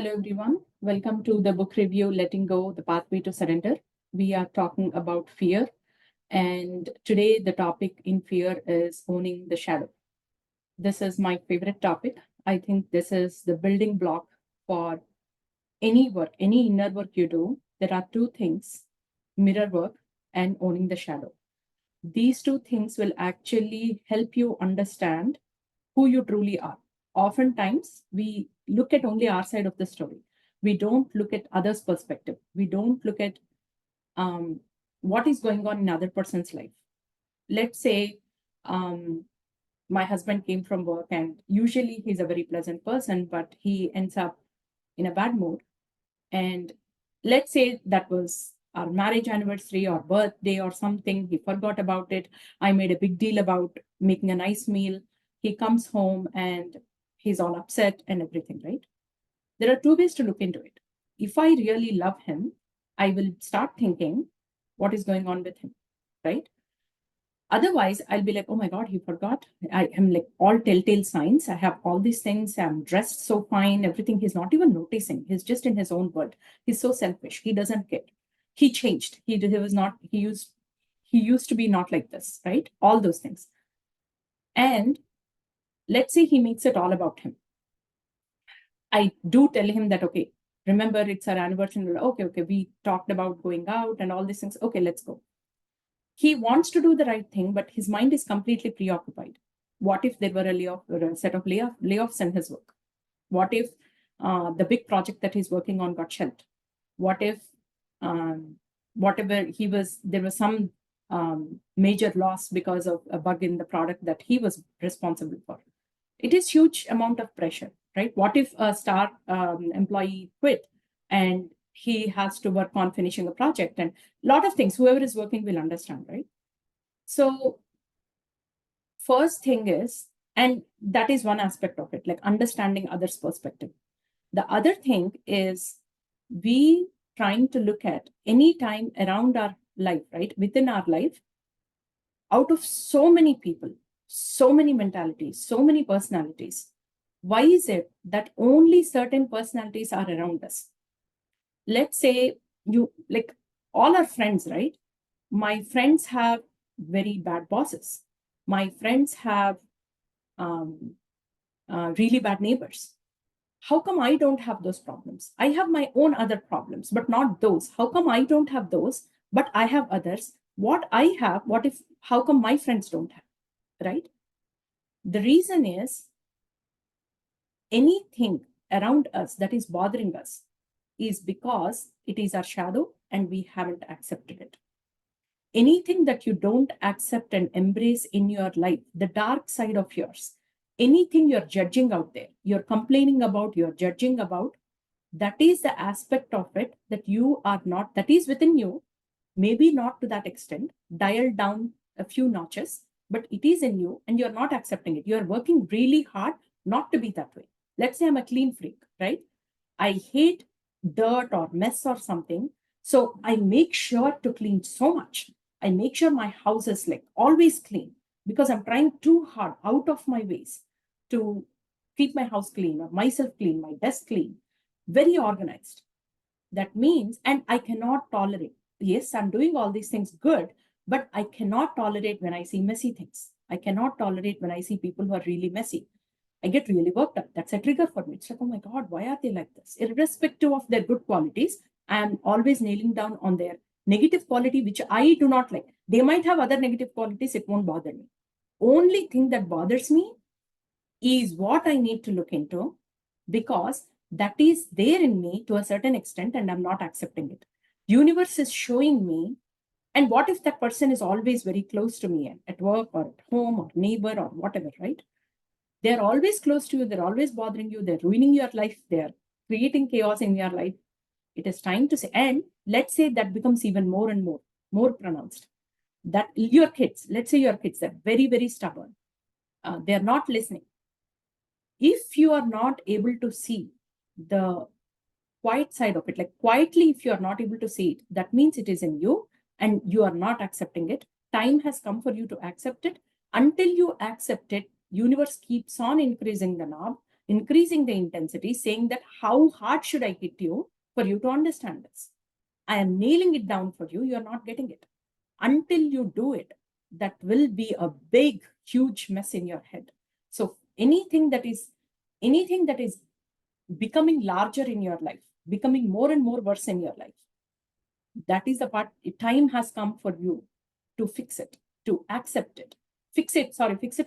Hello, everyone. Welcome to the book review, Letting Go, The Pathway to Surrender. We are talking about fear. And today, the topic in fear is owning the shadow. This is my favorite topic. I think this is the building block for any work, any inner work you do. There are two things: mirror work and owning the shadow. These two things will actually help you understand who you truly are. Oftentimes, we look at only our side of the story. We don't look at others' perspective. We don't look at um, what is going on in other person's life. Let's say um, my husband came from work, and usually he's a very pleasant person, but he ends up in a bad mood. And let's say that was our marriage anniversary or birthday or something. He forgot about it. I made a big deal about making a nice meal. He comes home and he's all upset and everything, right? There are two ways to look into it. If I really love him, I will start thinking, what is going on with him, right? Otherwise, I'll be like, oh my God, he forgot. I am like all telltale signs. I have all these things. I'm dressed so fine, everything. He's not even noticing. He's just in his own world. He's so selfish. He doesn't care. He changed. He was not, he used to be not like this, right? All those things. And let's say he makes it all about him. I do tell him that, okay, remember it's our anniversary. Okay, we talked about going out and all these things. Okay, let's go. He wants to do the right thing, but his mind is completely preoccupied. What if there were a layoff or a set of layoffs in his work? What if the big project that he's working on got shelved? What if whatever there was some major loss because of a bug in the product that he was responsible for? It is huge amount of pressure, right? What if a star employee quit and he has to work on finishing a project, and a lot of things, whoever is working will understand, right? So first thing is, and that is one aspect of it, like understanding others' perspective. The other thing is we trying to look at any time around our life, right? Within our life, out of so many people, so many mentalities, so many personalities, why is it that only certain personalities are around us? Let's say you like all our friends, right? My friends have very bad bosses. My friends have really bad neighbors. How come I don't have those problems? I have my own other problems, but not those. How come I don't have those, but I have others? What I have, how come my friends don't have, right? The reason is anything around us that is bothering us is because it is our shadow and we haven't accepted it. Anything that you don't accept and embrace in your life, the dark side of yours, anything you're judging out there, you're complaining about, you're judging about, that is the aspect of it that you are not, that is within you, maybe not to that extent, dialed down a few notches, but it is in you and you're not accepting it. You're working really hard not to be that way. Let's say I'm a clean freak, right? I hate dirt or mess or something. So I make sure to clean so much. I make sure my house is like always clean because I'm trying too hard out of my ways to keep my house clean or myself clean, my desk clean, very organized. That means, and I cannot tolerate, yes, I'm doing all these things good, but I cannot tolerate when I see messy things. I cannot tolerate when I see people who are really messy. I get really worked up. That's a trigger for me. It's like, oh my God, why are they like this? Irrespective of their good qualities, I'm always nailing down on their negative quality, which I do not like. They might have other negative qualities, it won't bother me. Only thing that bothers me is what I need to look into, because that is there in me to a certain extent and I'm not accepting it. Universe is showing me. And what if that person is always very close to me at work or at home or neighbor or whatever, right? They're always close to you. They're always bothering you. They're ruining your life. They're creating chaos in your life. It is time to say, and let's say that becomes even more and more pronounced. That your kids, let's say your kids, they're very, very stubborn. They're not listening. If you are not able to see the quiet side of it, like quietly, if you are not able to see it, that means it is in you and you are not accepting it. Time has come for you to accept it. Until you accept it, universe keeps on increasing the knob, increasing the intensity, saying that how hard should I hit you for you to understand this? I am nailing it down for you. You're not getting it. Until you do it, that will be a big, huge mess in your head. So anything that is becoming larger in your life, becoming more and more worse in your life, that is the part. Time has come for you to fix it, to accept it. Fix it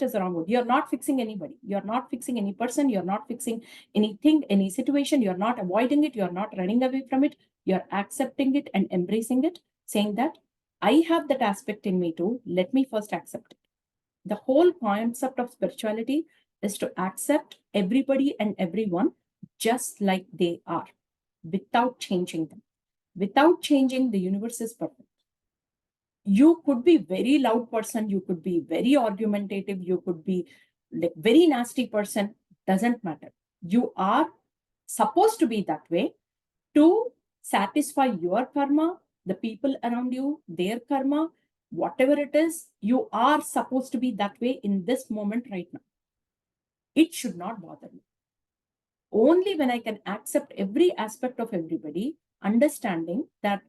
is the wrong word. You're not fixing anybody. You're not fixing any person. You're not fixing anything, any situation. You're not avoiding it. You're not running away from it. You're accepting it and embracing it, saying that I have that aspect in me too. Let me first accept it. The whole concept of spirituality is to accept everybody and everyone just like they are, without changing them. Without changing, the universe is perfect. You could be very loud person, you could be very argumentative, you could be like very nasty person, doesn't matter. You are supposed to be that way to satisfy your karma, the people around you, their karma, whatever it is, you are supposed to be that way in this moment right now. It should not bother me. Only when I can accept every aspect of everybody, understanding that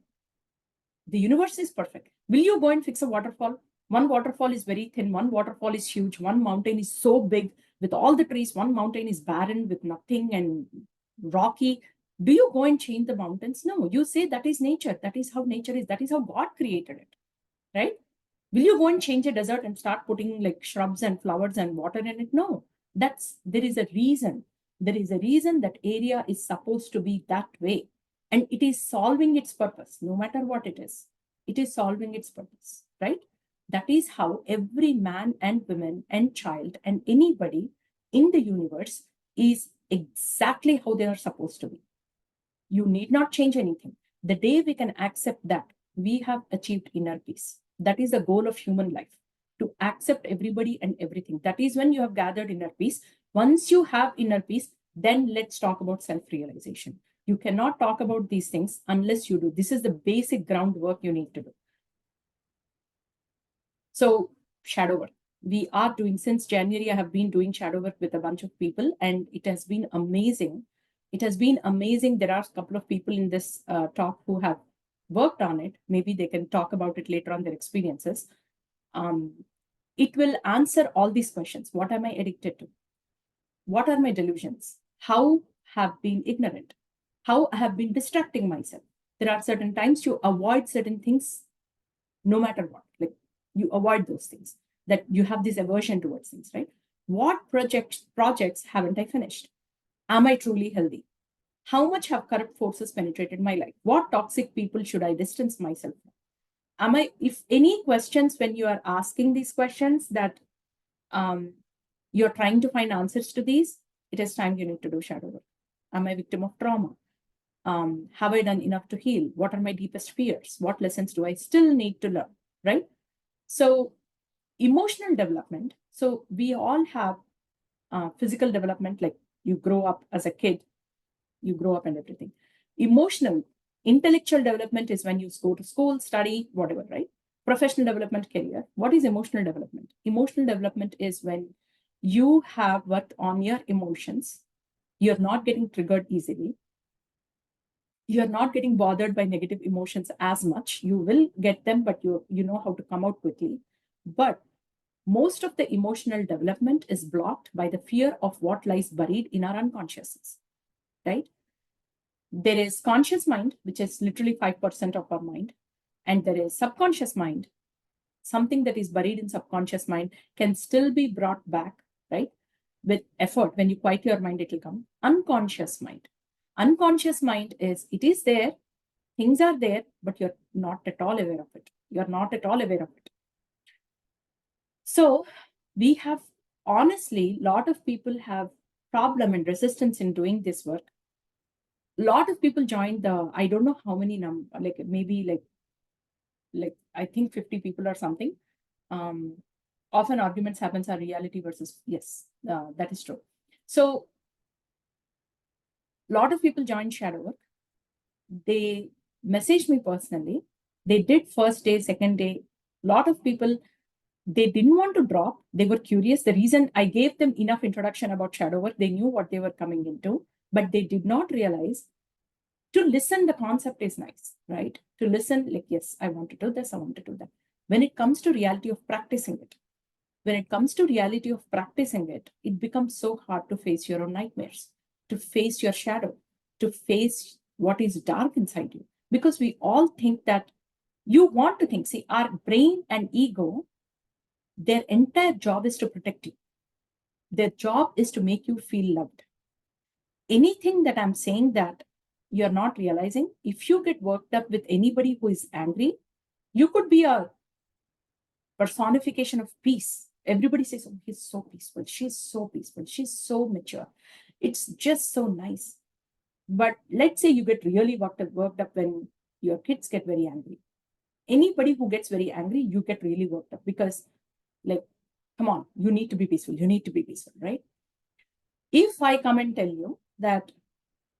the universe is perfect. Will you go and fix a waterfall? One waterfall is very thin, one waterfall is huge, one mountain is so big with all the trees, one mountain is barren with nothing and rocky. Do you go and change the mountains? No, you say that is nature. That is how nature is. That is how God created it, right? Will you go and change a desert and start putting like shrubs and flowers and water in it? No, there is a reason. There is a reason that area is supposed to be that way. And it is solving its purpose, no matter what it is. It is solving its purpose, right? That is how every man and woman and child and anybody in the universe is exactly how they are supposed to be. You need not change anything. The day we can accept that, we have achieved inner peace. That is the goal of human life, to accept everybody and everything. That is when you have gathered inner peace. Once you have inner peace, then let's talk about self-realization. You cannot talk about these things unless you do. This is the basic groundwork you need to do. So shadow work. We are doing, since January, I have been doing shadow work with a bunch of people and it has been amazing. It has been amazing. There are a couple of people in this talk who have worked on it. Maybe they can talk about it later on, their experiences. It will answer all these questions. What am I addicted to? What are my delusions? How have been ignorant? How I have been distracting myself? There are certain times you avoid certain things, no matter what. Like you avoid those things, that you have this aversion towards things, right? What projects haven't I finished? Am I truly healthy? How much have corrupt forces penetrated my life? What toxic people should I distance myself from? If any questions, when you are asking these questions that you're trying to find answers to these, it is time you need to do shadow work. Am I a victim of trauma? Have I done enough to heal? What are my deepest fears? What lessons do I still need to learn, right? So emotional development. So we all have physical development, like you grow up as a kid, you grow up and everything. Emotional, intellectual development is when you go to school, study, whatever, right? Professional development, career. What is emotional development? Emotional development is when you have worked on your emotions. You're not getting triggered easily. You're not getting bothered by negative emotions as much. You will get them, but you know how to come out quickly. But most of the emotional development is blocked by the fear of what lies buried in our unconsciousness, right? There is conscious mind, which is literally 5% of our mind. And there is subconscious mind. Something that is buried in subconscious mind can still be brought back, right? With effort. When you quiet your mind, it will come. Unconscious mind. Unconscious mind is, it is there, things are there, but you're not at all aware of it. You're not at all aware of it. So we have, honestly, a lot of people have problem and resistance in doing this work. A lot of people joined the, I don't know how many number, like maybe like I think 50 people or something. Often arguments happens are reality versus, yes, that is true. So a lot of people joined shadow work. They messaged me personally. They did first day, second day. A lot of people They didn't want to drop. They were curious. The reason I gave them enough introduction about shadow work, they knew what they were coming into, but they did not realize to listen. The concept is nice, right? To listen, like, yes, I want to do this, I want to do that. When it comes to reality of practicing it, it becomes so hard to face your own nightmares, to face your shadow, to face what is dark inside you. Because we all think that you want to think, see, our brain and ego, their entire job is to protect you. Their job is to make you feel loved. Anything that I'm saying that you're not realizing, if you get worked up with anybody who is angry, you could be a personification of peace. Everybody says, oh, he's so peaceful, she's so peaceful, she's so mature. It's just so nice. But let's say you get really worked up when your kids get very angry. Anybody who gets very angry, you get really worked up because, like, come on, you need to be peaceful, right? If I come and tell you that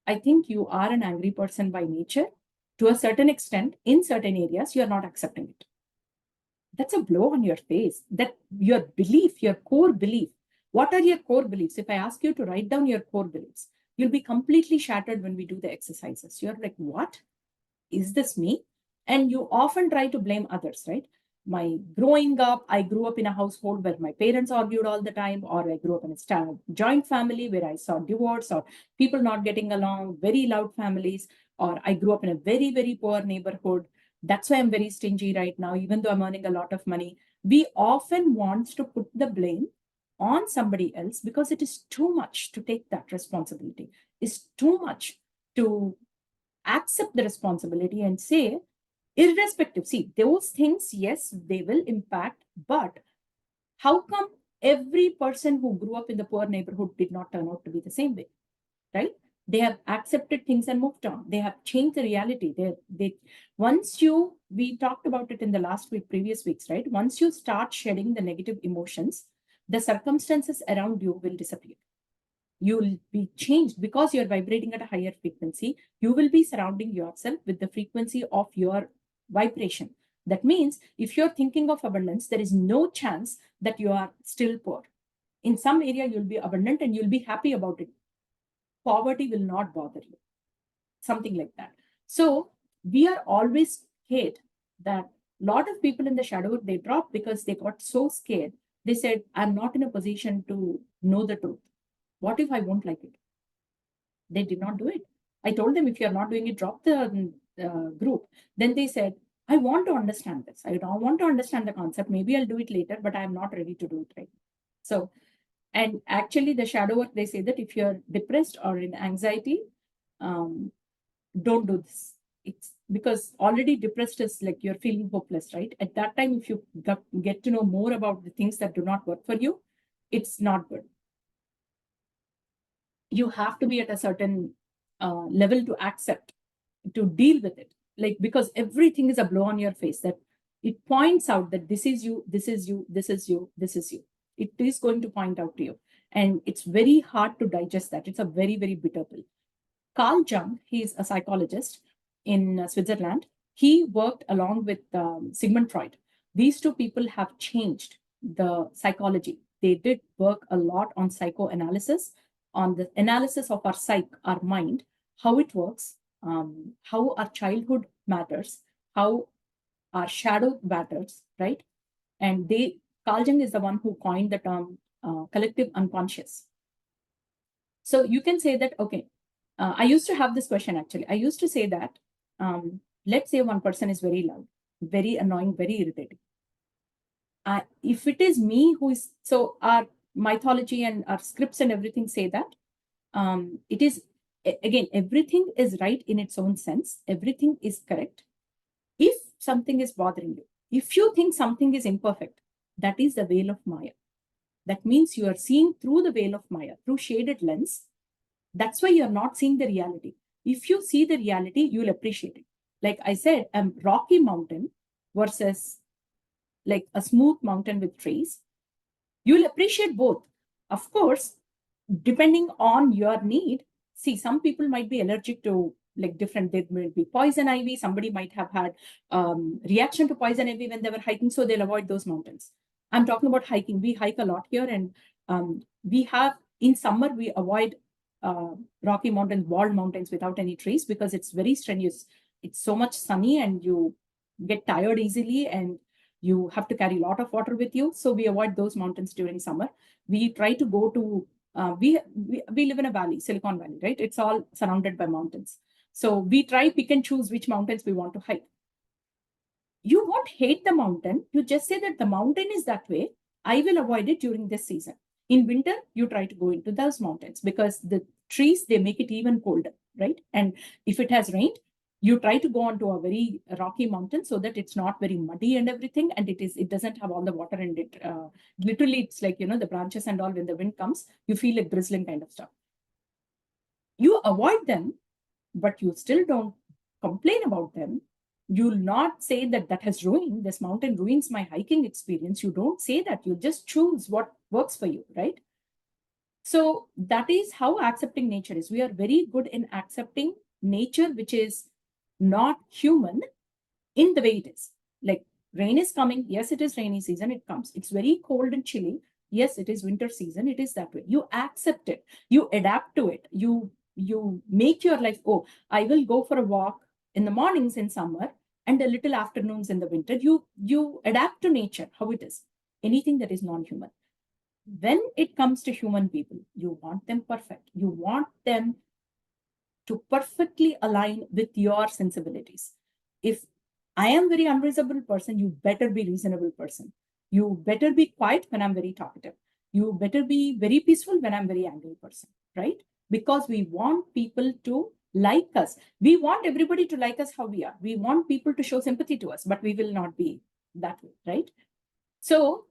I think you are an angry person by nature, to a certain extent, in certain areas, you're not accepting it. That's a blow on your face. That your belief, your core belief. What are your core beliefs? If I ask you to write down your core beliefs, you'll be completely shattered when we do the exercises. You're like, what? Is this me? And you often try to blame others, right? My growing up, I grew up in a household where my parents argued all the time, or I grew up in a joint family where I saw divorce or people not getting along, very loud families, or I grew up in a very, very poor neighborhood. That's why I'm very stingy right now, even though I'm earning a lot of money. We often want to put the blame on somebody else because it is too much to take that responsibility. It's too much to accept the responsibility and say, irrespective, see, those things, yes, they will impact, but how come every person who grew up in the poor neighborhood did not turn out to be the same way, right? They have accepted things and moved on. They have changed the reality. We talked about it in the previous weeks, right? Once you start shedding the negative emotions, the circumstances around you will disappear. You'll be changed because you're vibrating at a higher frequency. You will be surrounding yourself with the frequency of your vibration. That means if you're thinking of abundance, there is no chance that you are still poor. In some area, you'll be abundant and you'll be happy about it. Poverty will not bother you. Something like that. So we are always scared that a lot of people in the shadow, they dropped because they got so scared. They said, I'm not in a position to know the truth. What if I won't like it? They did not do it. I told them, if you're not doing it, drop the group. Then they said, I want to understand this. I don't want to understand the concept. Maybe I'll do it later, but I'm not ready to do it right. So, and actually the shadow work, they say that if you're depressed or in anxiety, don't do this. It's because already depressed is like you're feeling hopeless, right? At that time, if you get to know more about the things that do not work for you, it's not good. You have to be at a certain level to accept, to deal with it. Like, because everything is a blow on your face, that it points out that this is you, this is you, this is you, this is you. It is going to point out to you. And it's very hard to digest that. It's a very, very bitter pill. Carl Jung, he's a psychologist in Switzerland. He worked along with Sigmund Freud. These two people have changed the psychology. They did work a lot on psychoanalysis, on the analysis of our psyche, our mind, how it works, how our childhood matters, how our shadow matters, right? And Carl Jung is the one who coined the term collective unconscious. So you can say that, okay, I used to have this question actually. I used to say that, let's say one person is very loud, very annoying, very irritating. If it is me who is, so our mythology and our scripts and everything say that it is, again, everything is right in its own sense. Everything is correct. If something is bothering you, if you think something is imperfect, that is the veil of Maya. That means you are seeing through the veil of Maya, through shaded lens. That's why you're not seeing the reality. If you see the reality, you'll appreciate it. Like I said, a rocky mountain versus like a smooth mountain with trees, you'll appreciate both. Of course, depending on your need. See, some people might be allergic to like different, there may be poison ivy. Somebody might have had reaction to poison ivy when they were hiking, so they'll avoid those mountains. I'm talking about hiking. We hike a lot here, and we have, in summer, we avoid Rocky Mountains, walled mountains without any trees, because it's very strenuous. It's so much sunny and you get tired easily, and you have to carry a lot of water with you. So we avoid those mountains during summer. We try to go to, we live in a valley, Silicon Valley, right? It's all surrounded by mountains. So we try pick and choose which mountains we want to hike. You won't hate the mountain. You just say that the mountain is that way. I will avoid it during this season. In winter, you try to go into those mountains, because the trees, they make it even colder, right? And if it has rained, you try to go onto a very rocky mountain so that it's not very muddy and everything. And it doesn't have all the water in it. Literally, it's like, the branches and all, when the wind comes, you feel like drizzling kind of stuff. You avoid them, but you still don't complain about them. You'll not say that has ruined, this mountain ruins my hiking experience. You don't say that. You just choose what works for you, right? So that is how accepting nature is. We are very good in accepting nature, which is not human, in the way it is. Like, rain is coming. Yes, it is rainy season. It comes. It's very cold and chilly. Yes, it is winter season. It is that way. You accept it. You adapt to it. You make your life, oh, I will go for a walk in the mornings in summer and a little afternoons in the winter. You adapt to nature, how it is. Anything that is non-human. When it comes to human people, you want them perfect. You want them to perfectly align with your sensibilities. If I am very unreasonable person, you better be reasonable person. You better be quiet when I'm very talkative. You better be very peaceful when I'm very angry person, right? Because we want people to like us. We want everybody to like us how we are. We want people to show sympathy to us, but we will not be that way, right? So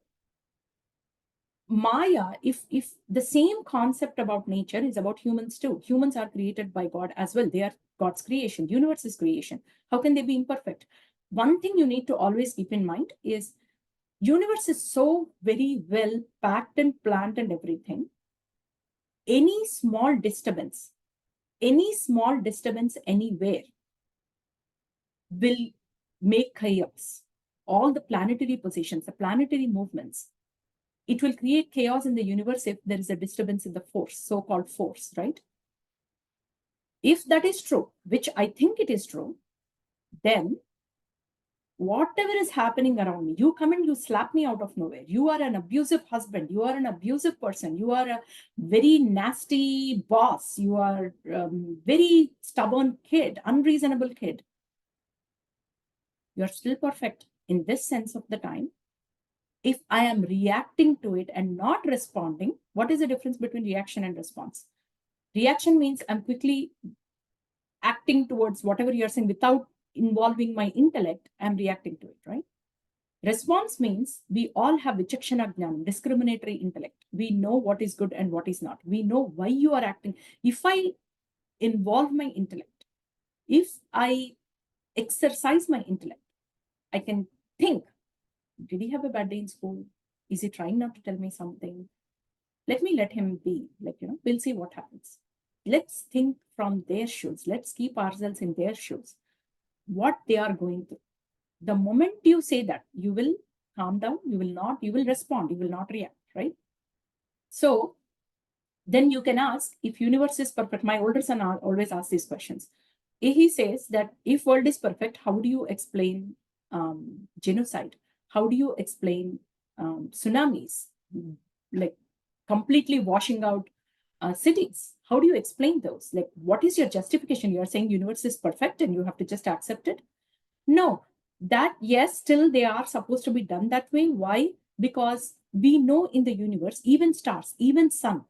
Maya, if the same concept about nature is about humans too. Humans are created by God as well. They are God's creation. Universe is creation. How can they be imperfect? One thing you need to always keep in mind is universe is so very well packed and planned and everything. Any small disturbance anywhere will make chaos. All the planetary positions, the planetary movements, it will create chaos in the universe if there is a disturbance in the force, so-called force, right? If that is true, which I think it is true, then whatever is happening around me, you come and you slap me out of nowhere. You are an abusive husband. You are an abusive person. You are a very nasty boss. You are very stubborn kid, unreasonable kid. You're still perfect in this sense of the time. If I am reacting to it and not responding, what is the difference between reaction and response? Reaction means I'm quickly acting towards whatever you're saying without involving my intellect. I'm reacting to it, right? Response means we all have vichakshana jnanam, discriminatory intellect. We know what is good and what is not. We know why you are acting. If I involve my intellect, if I exercise my intellect, I can think, did he have a bad day in school? Is he trying not to tell me something? Let him be, we'll see what happens. Let's think from their shoes. Let's keep ourselves in their shoes, what they are going through. The moment you say that, you will calm down, you will respond, you will not react, right? So then you can ask, if universe is perfect, my older son always asks these questions. He says that if world is perfect, how do you explain genocide? How do you explain tsunamis, like completely washing out cities? How do you explain those? Like, what is your justification? You're saying universe is perfect and you have to just accept it? No, that yes, still they are supposed to be done that way. Why? Because we know in the universe, even stars, even sun,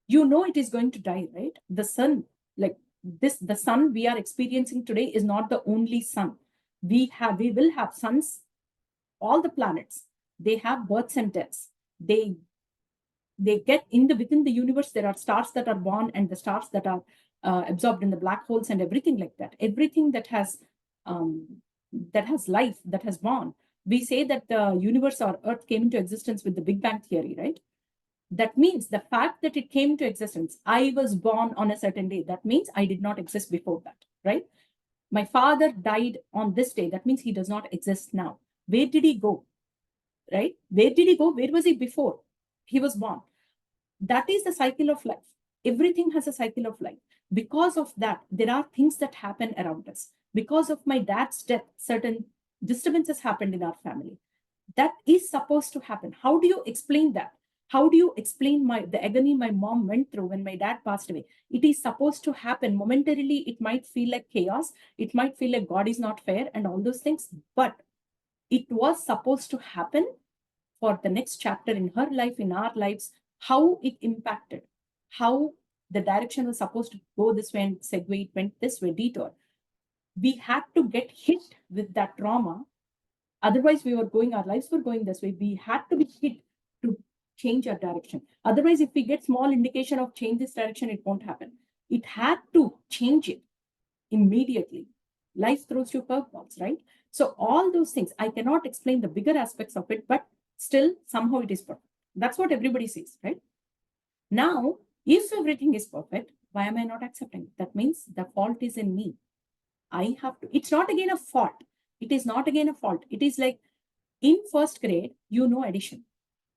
it is going to die, right? The sun, like the sun we are experiencing today is not the only sun. We will have suns. All the planets, they have births and deaths. They get within the universe. There are stars that are born and the stars that are absorbed in the black holes and everything like that. Everything that has life, that has born. We say that the universe or Earth came into existence with the Big Bang theory, right? That means the fact that it came into existence, I was born on a certain day. That means I did not exist before that, right? My father died on this day. That means he does not exist now. Where did he go? right? Where did he go? Where was he before he was born? That is the cycle of life. Everything has a cycle of life. Because of that, there are things that happen around us. Because of my dad's death, certain disturbances happened in our family. That is supposed to happen. How do you explain that? How do you explain the agony my mom went through when my dad passed away? It is supposed to happen. Momentarily, it might feel like chaos. It might feel like God is not fair and all those things. But it was supposed to happen for the next chapter in her life, in our lives, how it impacted, how the direction was supposed to go this way and segue, it went this way, detour. We had to get hit with that trauma. Otherwise, our lives were going this way. We had to be hit to change our direction. Otherwise, if we get small indication of change this direction, it won't happen. It had to change it immediately. Life throws you curveballs, right? So all those things, I cannot explain the bigger aspects of it, but still somehow it is perfect. That's what everybody says, right? Now, if everything is perfect, why am I not accepting? That means the fault is in me. I have to, it's not again a fault. It is not again a fault. It is like in first grade, you know addition.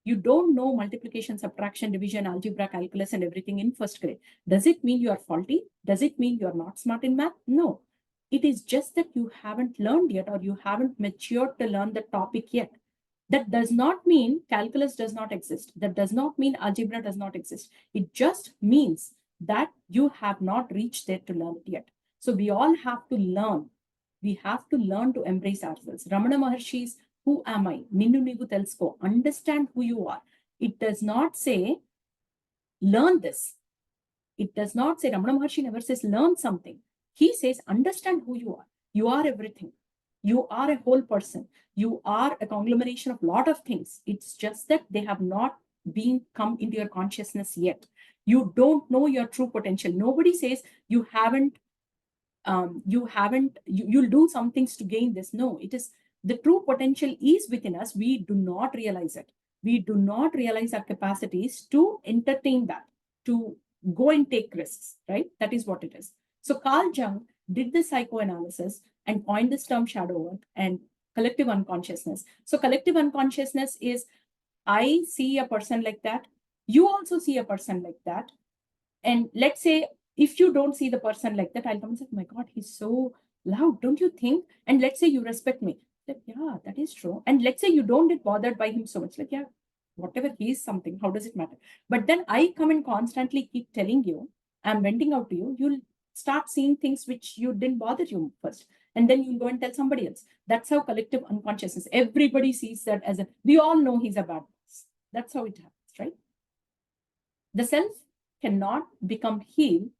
You don't know multiplication, subtraction, division, algebra, calculus, and everything in first grade. Does it mean you are faulty? Does it mean you're not smart in math? No. It is just that you haven't learned yet, or you haven't matured to learn the topic yet. That does not mean calculus does not exist. That does not mean algebra does not exist. It just means that you have not reached there to learn it yet. So we all have to learn. We have to learn to embrace ourselves. Ramana Maharshi's who am I? Ninnu Nigu Telsko. Understand who you are. It does not say learn this. It does not say, Ramana Maharshi never says learn something. He says understand who you are. You are everything. You are a whole person. You are a conglomeration of a lot of things. It's just that they have not been come into your consciousness yet. You don't know your true potential. Nobody says you haven't, you'll do some things to gain this. No, it is the true potential is within us. We do not realize it. We do not realize our capacities to entertain that, to go and take risks, right? That is what it is. So Carl Jung did the psychoanalysis and coined this term shadow work and collective unconsciousness. So collective unconsciousness is, I see a person like that. You also see a person like that. And let's say, if you don't see the person like that, I'll come and say, oh my God, he's so loud, don't you think? And let's say you respect me. Like, yeah, that is true. And let's say you don't get bothered by him so much. Like, yeah, whatever he is something, how does it matter? But then I come and constantly keep telling you, I'm venting out to you, you'll start seeing things which you didn't bother you first. And then you'll go and tell somebody else. That's how collective unconsciousness, everybody sees that as we all know he's a bad boss. That's how it happens, right? The self cannot become healed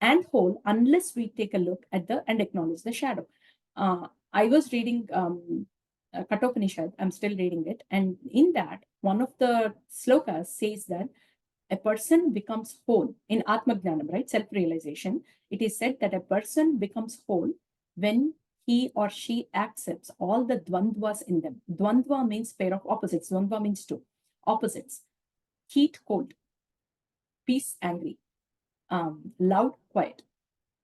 and whole unless we take a look at and acknowledge the shadow. I was reading Kathopanishad, I'm still reading it. And in that, one of the slokas says that a person becomes whole in Atmajnanam, right? Self-realization. It is said that a person becomes whole when he or she accepts all the dvandvas in them. Dvandva means pair of opposites. Dvandva means two opposites. Heat, cold. Peace, angry. Loud, quiet.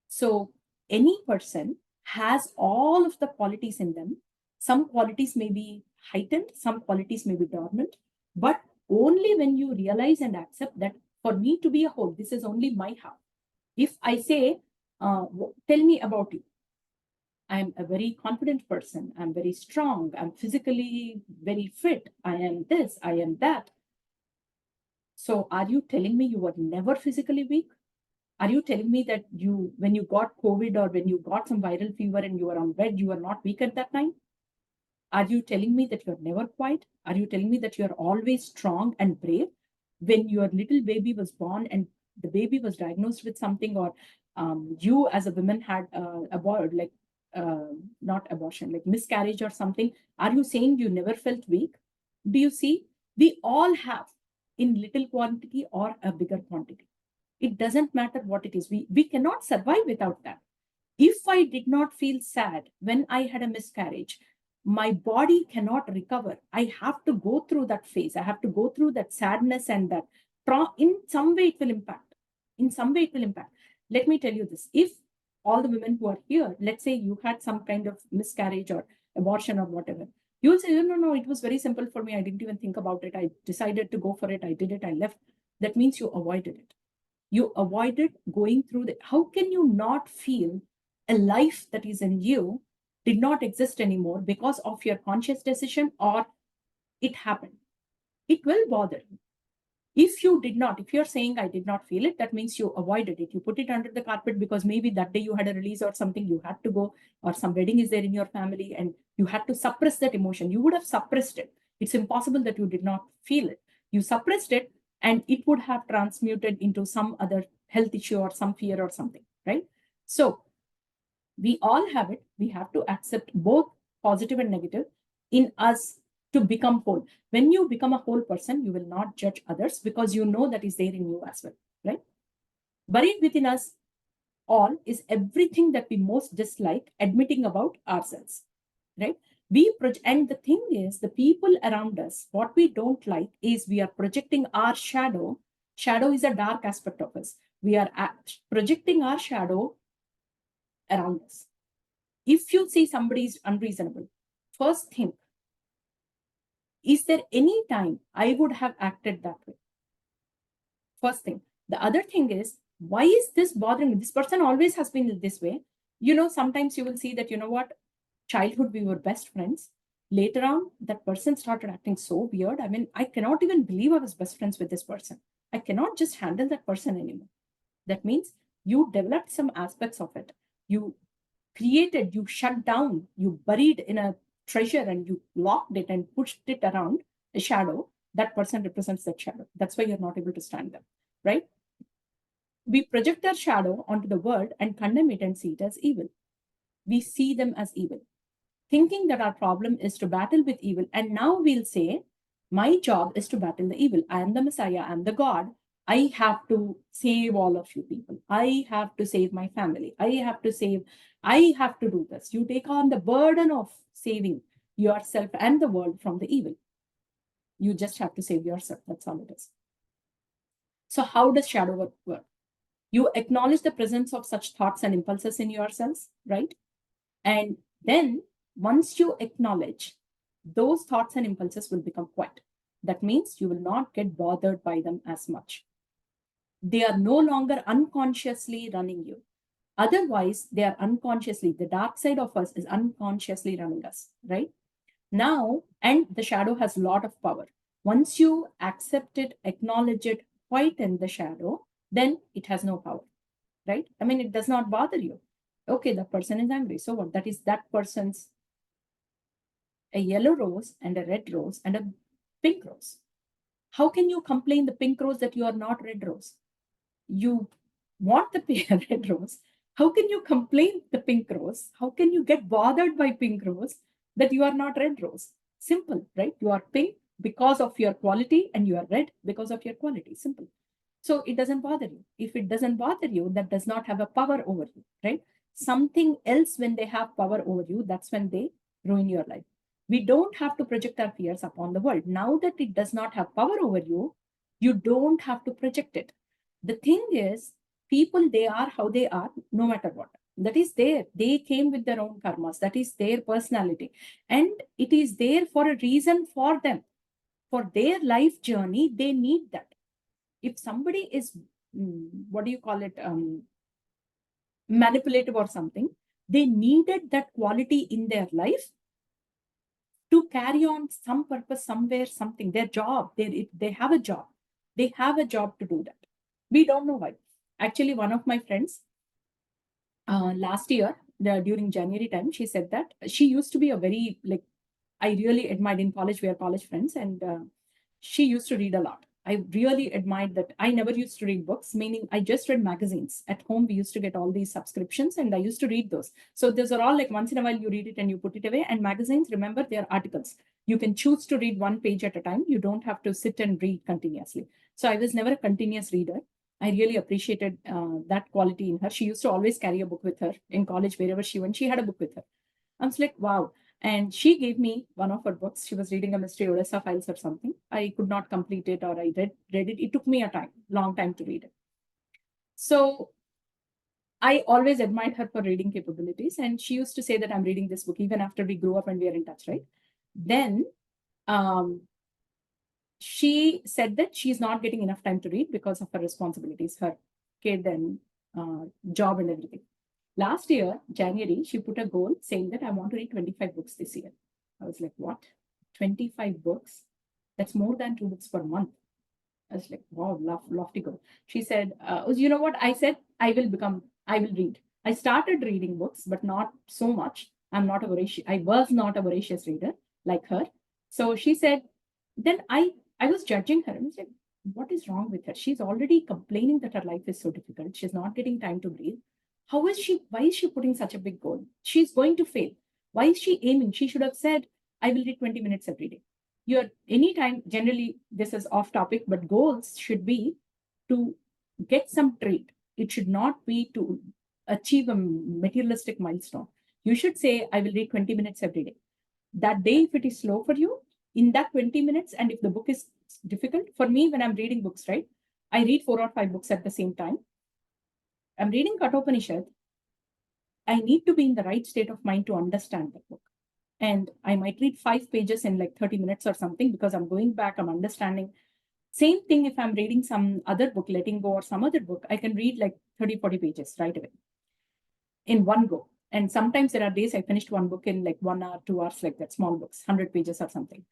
So any person has all of the qualities in them. Some qualities may be heightened, some qualities may be dormant, but only when you realize and accept that for me to be a whole, this is only my half. If I say, tell me about you. I'm a very confident person. I'm very strong. I'm physically very fit. I am this, I am that. So are you telling me you were never physically weak? Are you telling me that when you got COVID or when you got some viral fever and you were on bed, you were not weak at that time? Are you telling me that you're never quiet? Are you telling me that you're always strong and brave? When your little baby was born and the baby was diagnosed with something, or you as a woman had not abortion, like miscarriage or something, are you saying you never felt weak? Do you see? We all have in little quantity or a bigger quantity. It doesn't matter what it is. We cannot survive without that. If I did not feel sad when I had a miscarriage, my body cannot recover. I have to go through that phase. I have to go through that sadness and that. In some way it will impact. In some way it will impact. Let me tell you this. If all the women who are here, let's say you had some kind of miscarriage or abortion or whatever, You will say, no, it was very simple for me. I didn't even think about it. I decided to go for it. I did it. I left. That means you avoided it. You avoided going through the, how can you not feel a life that is in you did not exist anymore because of your conscious decision or it happened? It will bother you. If you did not, if you're saying I did not feel it, that means you avoided it. You put it under the carpet because maybe that day you had a release or something, you had to go, or some wedding is there in your family and you had to suppress that emotion. You would have suppressed it. It's impossible that you did not feel it. You suppressed it and it would have transmuted into some other health issue or some fear or something, right? So we all have it. We have to accept both positive and negative in us to become whole. When you become a whole person, you will not judge others because you know that is there in you as well, right? Buried within us all is everything that we most dislike admitting about ourselves, right? And the thing is, the people around us, what we don't like is we are projecting our shadow. Shadow is a dark aspect of us. We are projecting our shadow around us. If you see somebody is unreasonable, first think, is there any time I would have acted that way? First thing. The other thing is, why is this bothering me? This person always has been this way. Sometimes you will see that, childhood, we were best friends. Later on, that person started acting so weird. I mean, I cannot even believe I was best friends with this person. I cannot just handle that person anymore. That means you developed some aspects of it. You created, you shut down, you buried in a treasure and you locked it and pushed it around a shadow. That person represents that shadow. That's why you're not able to stand them, right? We project our shadow onto the world and condemn it and see it as evil. We see them as evil, thinking that our problem is to battle with evil. And now we'll say, my job is to battle the evil. I am the Messiah, I am the God. I have to save all of you people. I have to save my family. I have to do this. You take on the burden of saving yourself and the world from the evil. You just have to save yourself. That's all it is. So how does shadow work? You acknowledge the presence of such thoughts and impulses in yourselves, right? And then once you acknowledge, those thoughts and impulses will become quiet. That means you will not get bothered by them as much. They are no longer unconsciously running you. Otherwise, they are unconsciously, the dark side of us is unconsciously running us, right? Now, and the shadow has a lot of power. Once you accept it, acknowledge it, quieten the shadow, then it has no power, right? I mean, it does not bother you. Okay, the person is angry. So what? That is that person's a yellow rose and a red rose and a pink rose. How can you complain the pink rose that you are not red rose? You want the red rose. How can you complain the pink rose? How can you get bothered by pink rose that you are not red rose? Simple, right? You are pink because of your quality and you are red because of your quality. Simple. So it doesn't bother you. If it doesn't bother you, that does not have a power over you, right? Something else, when they have power over you, that's when they ruin your life. We don't have to project our fears upon the world. Now that it does not have power over you, you don't have to project it. The thing is, people, they are how they are, no matter what. That is there. They came with their own karmas. That is their personality. And it is there for a reason for them. For their life journey, they need that. If somebody is, what do you call it, manipulative or something, they needed that quality in their life to carry on some purpose somewhere, something, their job. They have a job. They have a job to do that. We don't know why. Actually, one of my friends, last year, during January time, she said that she used to be a very, like, I really admired in college, we are college friends, and she used to read a lot. I really admired that. I never used to read books, meaning I just read magazines. At home, we used to get all these subscriptions and I used to read those. So those are all like once in a while you read it and you put it away. And magazines, remember, they are articles. You can choose to read one page at a time. You don't have to sit and read continuously. So I was never a continuous reader. I really appreciated that quality in her. She used to always carry a book with her in college, wherever she went. She had a book with her. I was like, wow. And she gave me one of her books. She was reading a Mystery Odessa Files or something. I could not complete it, or I read it. It took me a long time to read it. So I always admired her for reading capabilities. And she used to say that I'm reading this book even after we grew up and we are in touch, right? Then she said that she's not getting enough time to read because of her responsibilities, her kid and job and everything. Last year, January, she put a goal saying that I want to read 25 books this year. I was like, what? 25 books? That's more than 2 books per month. I was like, wow, lofty goal. She said, you know what? I said, I will read. I started reading books, but not so much. I was not a voracious reader like her. So she said, then I was judging her and was like, what is wrong with her? She's already complaining that her life is so difficult. She's not getting time to breathe. Why is she putting such a big goal? She's going to fail. Why is she aiming? She should have said, I will read 20 minutes every day. Anytime, generally, this is off topic, but goals should be to get some trait. It should not be to achieve a materialistic milestone. You should say, I will read 20 minutes every day. That day, if it is slow for you, in that 20 minutes, and if the book is difficult, for me, when I'm reading books, right, I read 4 or 5 books at the same time. I'm reading Kathopanishad. I need to be in the right state of mind to understand the book. And I might read 5 pages in like 30 minutes or something because I'm going back, I'm understanding. Same thing if I'm reading some other book, Letting Go or some other book, I can read like 30, 40 pages right away in one go. And sometimes there are days I finished one book in like 1 hour, 2 hours, like that, small books, 100 pages or something.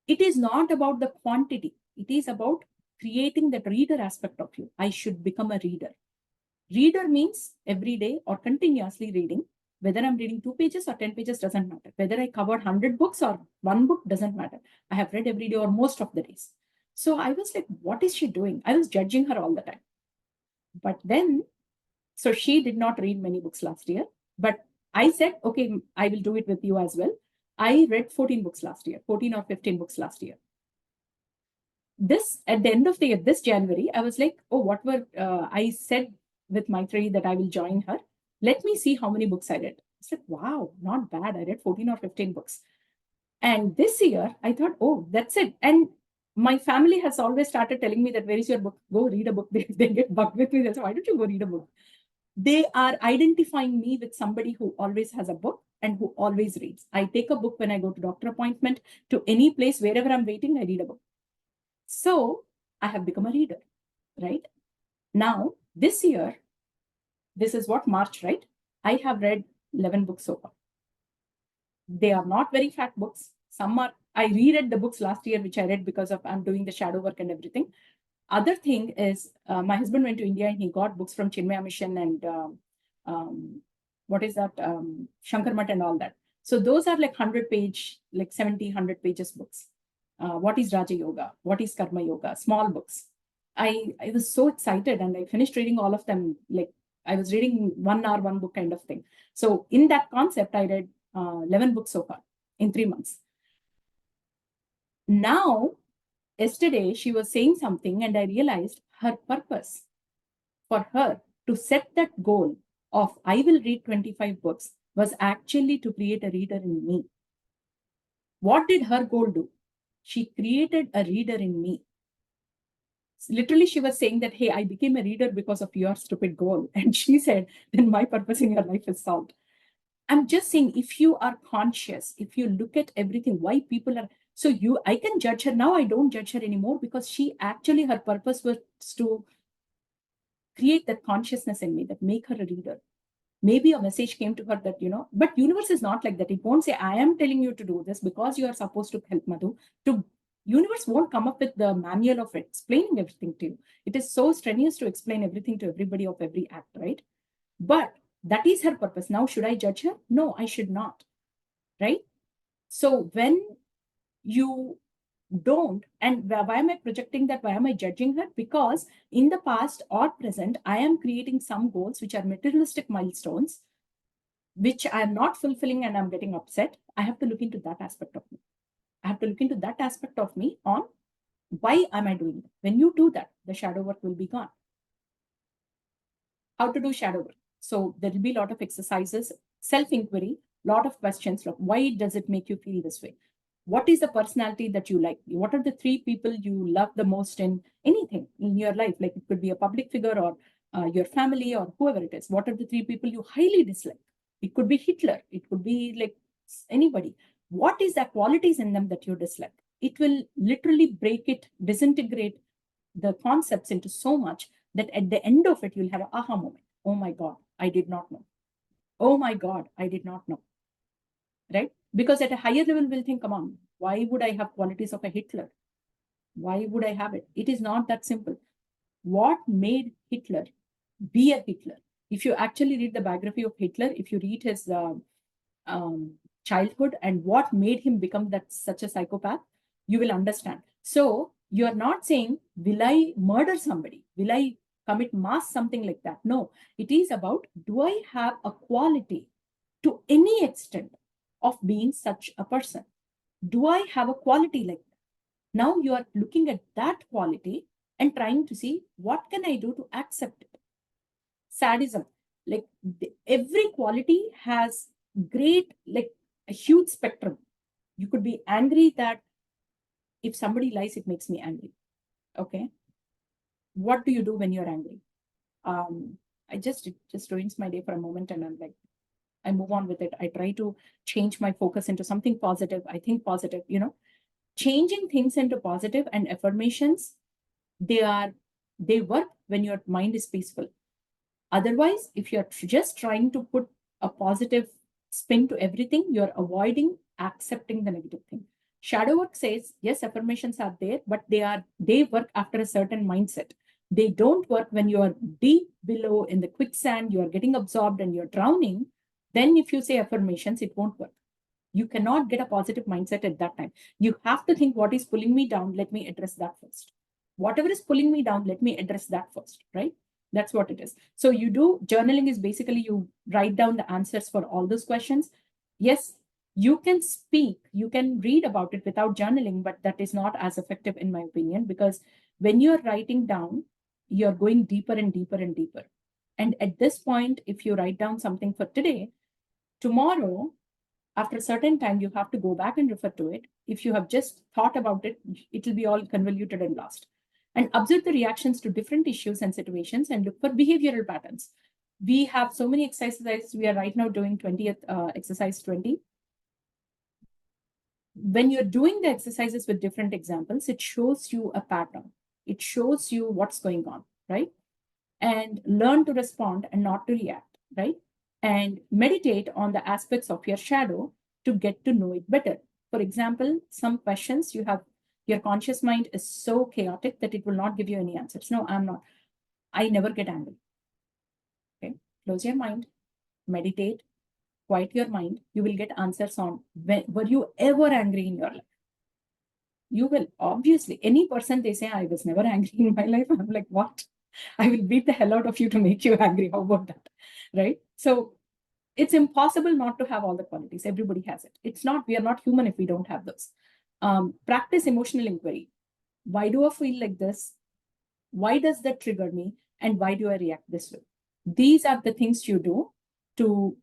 It is not about the quantity. It is about creating that reader aspect of you. I should become a reader. Reader means every day or continuously reading. Whether I'm reading 2 pages or 10 pages doesn't matter. Whether I covered 100 books or 1 book doesn't matter. I have read every day or most of the days. So I was like, what is she doing? I was judging her all the time. But then, so she did not read many books last year. But I said, okay, I will do it with you as well. I read 14 books last year, 14 or 15 books last year. This, at the end of the year, this January, I was like, oh, I said with Maitreyi that I will join her. Let me see how many books I read. I said, wow, not bad. I read 14 or 15 books. And this year, I thought, oh, that's it. And my family has always started telling me that, where is your book? Go read a book. They get bugged with me. They say, why don't you go read a book? They are identifying me with somebody who always has a book and who always reads. I take a book when I go to doctor appointment, to any place, wherever I'm waiting, I read a book. So I have become a reader, right? Now, this year, this is what, March, right? I have read 11 books so far. They are not very fat books. I reread the books last year, which I read because of I'm doing the shadow work and everything. Other thing is, my husband went to India and he got books from Chinmaya Mission and what is that? Shankar Math and all that. So those are like 100-page, like 70, 100 pages books. What is Raja Yoga? What is Karma Yoga? Small books. I was so excited and I finished reading all of them. Like I was reading 1 hour, 1 book kind of thing. So in that concept, I read 11 books so far in 3 months. Now, yesterday, she was saying something and I realized her purpose for her to set that goal of I will read 25 books was actually to create a reader in me. What did her goal do? She created a reader in me. Literally, she was saying that, hey, I became a reader because of your stupid goal. And she said, then my purpose in your life is solved. I'm just saying, if you are conscious, if you look at everything, why people are, I can judge her. Now I don't judge her anymore because her purpose was to create that consciousness in me, that make her a reader. Maybe a message came to her that, but universe is not like that. It won't say, I am telling you to do this because you are supposed to help Madhu. Universe won't come up with the manual of explaining everything to you. It is so strenuous to explain everything to everybody of every act, right? But that is her purpose. Now, should I judge her? No, I should not, right? So when you don't, and why am I projecting that? Why am I judging her? Because in the past or present, I am creating some goals which are materialistic milestones, which I am not fulfilling and I'm getting upset. I have to look into that aspect of me. I have to look into that aspect of me on why am I doing it? When you do that, the shadow work will be gone. How to do shadow work? So there will be a lot of exercises, self-inquiry, lot of questions. Like, why does it make you feel this way? What is the personality that you like? What are the 3 people you love the most in anything in your life? Like it could be a public figure or your family or whoever it is. What are the 3 people you highly dislike? It could be Hitler. It could be like anybody, what is the qualities in them that you dislike? It will literally break it, disintegrate the concepts into so much that at the end of it, you'll have an aha moment. Oh my God, I did not know. Oh my God, I did not know. Right? Because at a higher level, we'll think, come on, why would I have qualities of a Hitler? Why would I have it? It is not that simple. What made Hitler be a Hitler? If you actually read the biography of Hitler, if you read his childhood and what made him become that such a psychopath, you will understand. So you are not saying, will I murder somebody? Will I commit mass, something like that? No, it is about, do I have a quality to any extent of being such a person? Do I have a quality like that? Now you are looking at that quality and trying to see, what can I do to accept it? Sadism, like every quality has great, like a huge spectrum. You could be angry that if somebody lies, it makes me angry. Okay. What do you do when you're angry? It just ruins my day for a moment, and I'm like, I move on with it. I try to change my focus into something positive. I think positive, changing things into positive and affirmations, they work when your mind is peaceful. Otherwise, if you're just trying to put a positive spin to everything, you're avoiding accepting the negative thing. Shadow work says, yes, affirmations are there, but they work after a certain mindset. They don't work when you're deep below in the quicksand, you're getting absorbed and you're drowning. Then if you say affirmations, it won't work. You cannot get a positive mindset at that time. You have to think, what is pulling me down? Let me address that first. Whatever is pulling me down, let me address that first, right? That's what it is. So you do journaling is basically you write down the answers for all those questions. Yes, you can speak, you can read about it without journaling, but that is not as effective in my opinion, because when you're writing down, you're going deeper and deeper and deeper. And at this point, if you write down something for today, tomorrow, after a certain time, you have to go back and refer to it. If you have just thought about it, it will be all convoluted and lost. And observe the reactions to different issues and situations and look for behavioral patterns. We have so many exercises. We are right now doing 20th exercise 20. When you're doing the exercises with different examples, it shows you a pattern. It shows you what's going on, right? And learn to respond and not to react, right? And meditate on the aspects of your shadow to get to know it better. For example, some questions you have, your conscious mind is so chaotic that it will not give you any answers. No, I'm not. I never get angry. Okay, close your mind, meditate, quiet your mind. You will get answers on were you ever angry in your life? You will. Obviously, any person they say, I was never angry in my life, I'm like, what? I will beat the hell out of you to make you angry. How about that? Right? So it's impossible not to have all the qualities. Everybody has it. It's not, we are not human if we don't have those. Practice emotional inquiry. Why do I feel like this? Why does that trigger me? And why do I react this way? These are the things you do to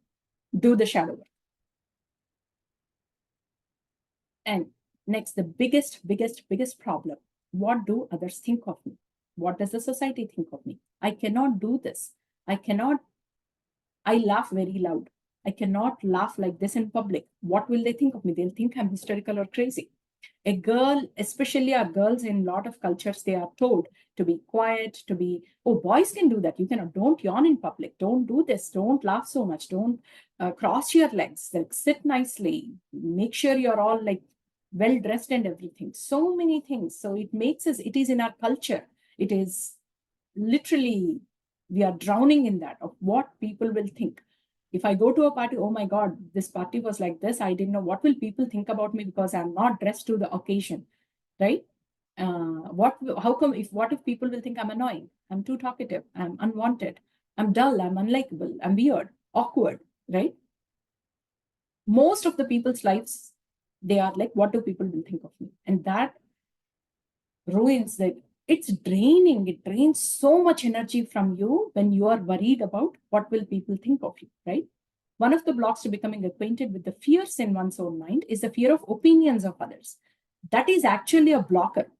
do the shadow work. And next, the biggest problem. What do others think of me? What does the society think of me? I cannot do this. I laugh very loud. I cannot laugh like this in public. What will they think of me? They'll think I'm hysterical or crazy. A girl, especially our girls in a lot of cultures, they are told to be quiet, to be, oh, boys can do that. You cannot, don't yawn in public. Don't do this. Don't laugh so much. Don't cross your legs. Like sit nicely. Make sure you're all like well dressed and everything. So many things. So it makes us, it is in our culture. It is literally, we are drowning in that of what people will think. If I go to a party, oh my God, this party was like this. I didn't know, what will people think about me because I'm not dressed to the occasion, right? What if people will think I'm annoying, I'm too talkative, I'm unwanted, I'm dull, I'm unlikable, I'm weird, awkward, right? Most of the people's lives, they are like, what do people will think of me? And that ruins that. It's draining. It drains so much energy from you when you are worried about what will people think of you, right? One of the blocks to becoming acquainted with the fears in one's own mind is the fear of opinions of others. That is actually a blocker.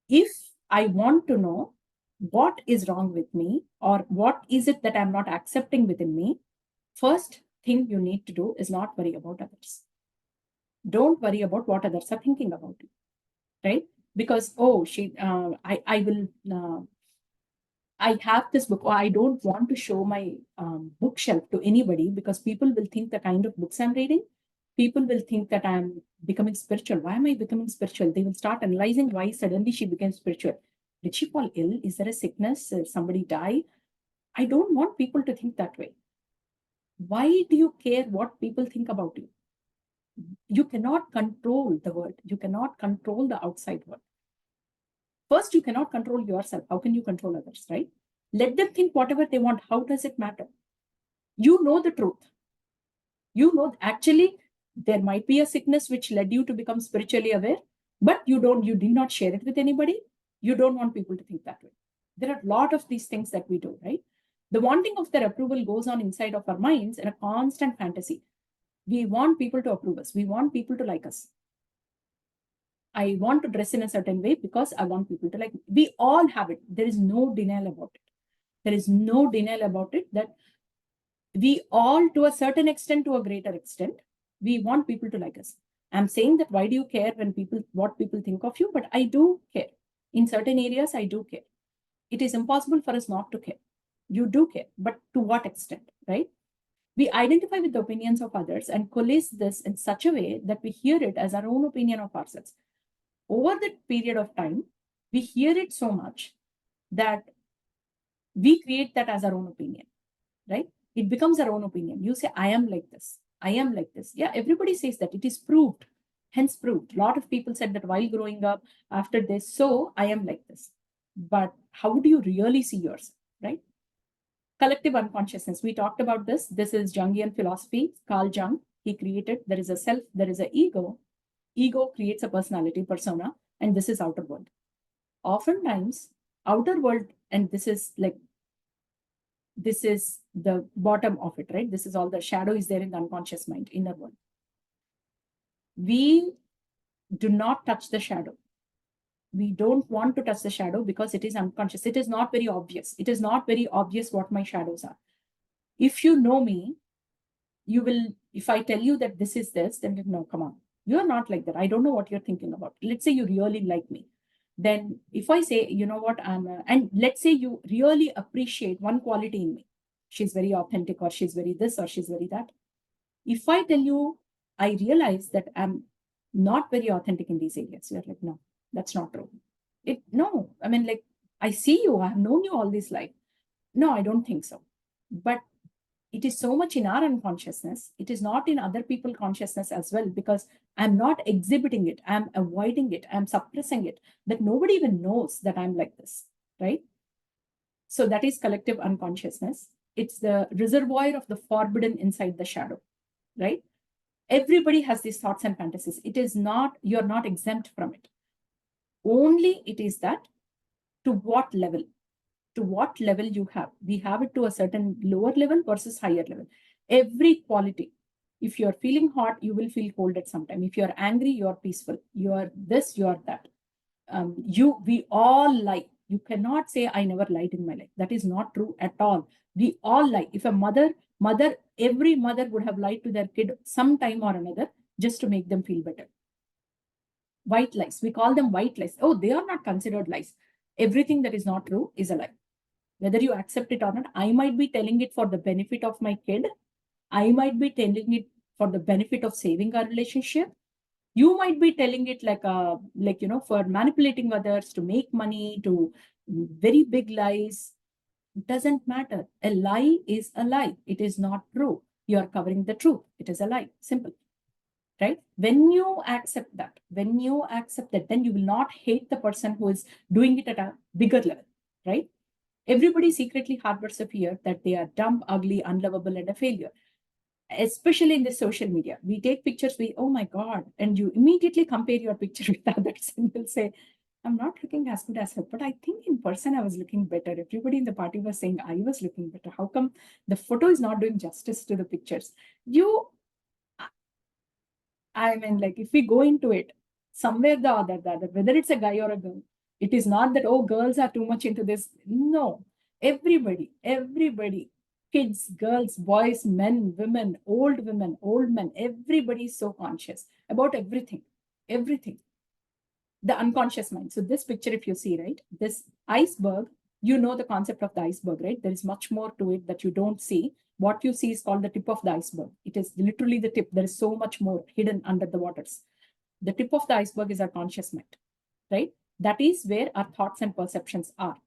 If I want to know what is wrong with me or what is it that I'm not accepting within me, first thing you need to do is not worry about others. Don't worry about what others are thinking about you, right? Because, oh, I will, I have this book, or I don't want to show my bookshelf to anybody because people will think the kind of books I'm reading. People will think that I'm becoming spiritual. Why am I becoming spiritual? They will start analyzing why suddenly she became spiritual. Did she fall ill? Is there a sickness? Somebody die? I don't want people to think that way. Why do you care what people think about you? You cannot control the world. You cannot control the outside world. First, you cannot control yourself. How can you control others, right? Let them think whatever they want. How does it matter? You know the truth. You know, actually, there might be a sickness which led you to become spiritually aware, but you did not share it with anybody. You don't want people to think that way. There are a lot of these things that we do, right? The wanting of their approval goes on inside of our minds in a constant fantasy. We want people to approve us. We want people to like us. I want to dress in a certain way because I want people to like me. We all have it. There is no denial about it. There is no denial about it that we all, to a certain extent, to a greater extent, we want people to like us. I'm saying that why do you care when what people think of you? But I do care. In certain areas, I do care. It is impossible for us not to care. You do care, but to what extent, right? We identify with the opinions of others and coalesce this in such a way that we hear it as our own opinion of ourselves. Over that period of time, we hear it so much that we create that as our own opinion, right? It becomes our own opinion. You say, I am like this. I am like this. Yeah, everybody says that. It is proved, hence proved. A lot of people said that while growing up after this, so I am like this. But how do you really see yourself, right? Collective unconsciousness. We talked about this. This is Jungian philosophy. Carl Jung, he created, there is a self, there is an ego. Ego creates a personality, persona, and this is outer world. Oftentimes, outer world, and this is the bottom of it, right? This is all the shadow is there in the unconscious mind, inner world. We do not touch the shadow. We don't want to touch the shadow because it is unconscious. It is not very obvious. It is not very obvious what my shadows are. If you know me, you will, if I tell you that this is this, then no, come on. You're not like that. I don't know what you're thinking about. Let's say you really like me. Then if I say, you know what, and let's say you really appreciate one quality in me. She's very authentic, or she's very this, or she's very that. If I tell you, I realize that I'm not very authentic in these areas. You're like, no, that's not true. No, I mean, like, I see you, I've known you all this life. No, I don't think so. But it is so much in our unconsciousness. It is not in other people's consciousness as well, because I'm not exhibiting it. I'm avoiding it. I'm suppressing it, that nobody even knows that I'm like this, right? So that is collective unconsciousness. It's the reservoir of the forbidden inside the shadow, right? Everybody has these thoughts and fantasies. It is not, you're not exempt from it. Only it is that to what level you have. We have it to a certain lower level versus higher level. Every quality, if you're feeling hot, you will feel cold at some time. If you're angry, you're peaceful. You're this, you're that. We all lie. You cannot say I never lied in my life. That is not true at all. We all lie. If a mother, every mother would have lied to their kid sometime or another just to make them feel better. White lies. We call them white lies. Oh, they are not considered lies. Everything that is not true is a lie. Whether you accept it or not, I might be telling it for the benefit of my kid. I might be telling it for the benefit of saving our relationship. You might be telling it for manipulating others, to make money, to very big lies. It doesn't matter. A lie is a lie. It is not true. You are covering the truth. It is a lie. Simple. Right? When you accept that, then you will not hate the person who is doing it at a bigger level, right? Everybody secretly harbors a fear that they are dumb, ugly, unlovable, and a failure. Especially in the social media, we take pictures, oh my God, and you immediately compare your picture with others and will say, I'm not looking as good as her, but I think in person I was looking better. Everybody in the party was saying I was looking better. How come the photo is not doing justice to the pictures? I mean, like, if we go into it, somewhere the other, whether it's a guy or a girl, it is not that, oh, girls are too much into this. No, everybody Kids, girls, boys, men, women, old men, everybody is so conscious about everything, everything. The unconscious mind. So this picture, if you see, right, this iceberg, you know the concept of the iceberg, right? There is much more to it that you don't see. What you see is called the tip of the iceberg. It is literally the tip. There is so much more hidden under the waters. The tip of the iceberg is our conscious mind, right? That is where our thoughts and perceptions are.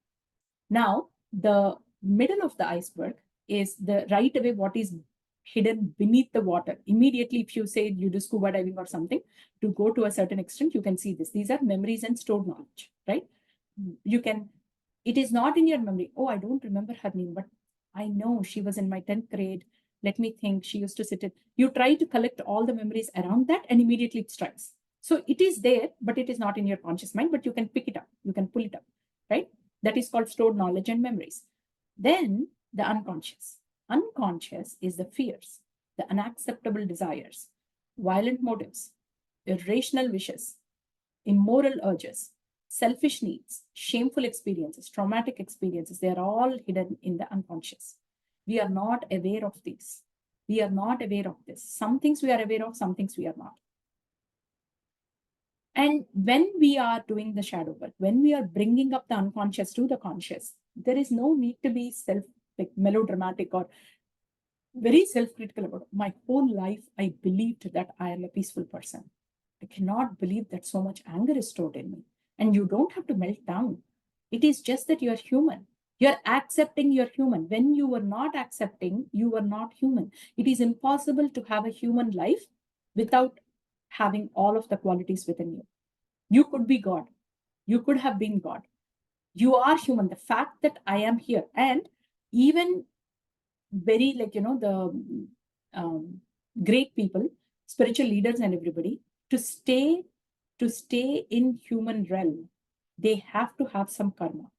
Now, the middle of the iceberg is the right away what is hidden beneath the water. Immediately, if you say you do scuba diving or something, to go to a certain extent, you can see this. These are memories and stored knowledge, right? You can, it is not in your memory. Oh, I don't remember her name, but I know she was in my 10th grade. Let me think. She used to sit in. You try to collect all the memories around that, and immediately it strikes. So it is there, but it is not in your conscious mind, but you can pick it up. You can pull it up, right? That is called stored knowledge and memories. Then the unconscious. Unconscious is the fears, the unacceptable desires, violent motives, irrational wishes, immoral urges, selfish needs, shameful experiences, traumatic experiences. They are all hidden in the unconscious. We are not aware of these. We are not aware of this. Some things we are aware of, some things we are not. And when we are doing the shadow work, when we are bringing up the unconscious to the conscious, there is no need to be like melodramatic or very self-critical about it. My whole life. I believed that I am a peaceful person. I cannot believe that so much anger is stored in me. And you don't have to melt down. It is just that you're human. You're accepting you're human. When you were not accepting, you were not human. It is impossible to have a human life without having all of the qualities within you. You could be God. You could have been God. You are human. The fact that I am here, and even very like, the great people, spiritual leaders and everybody, to stay in human realm, they have to have some karma.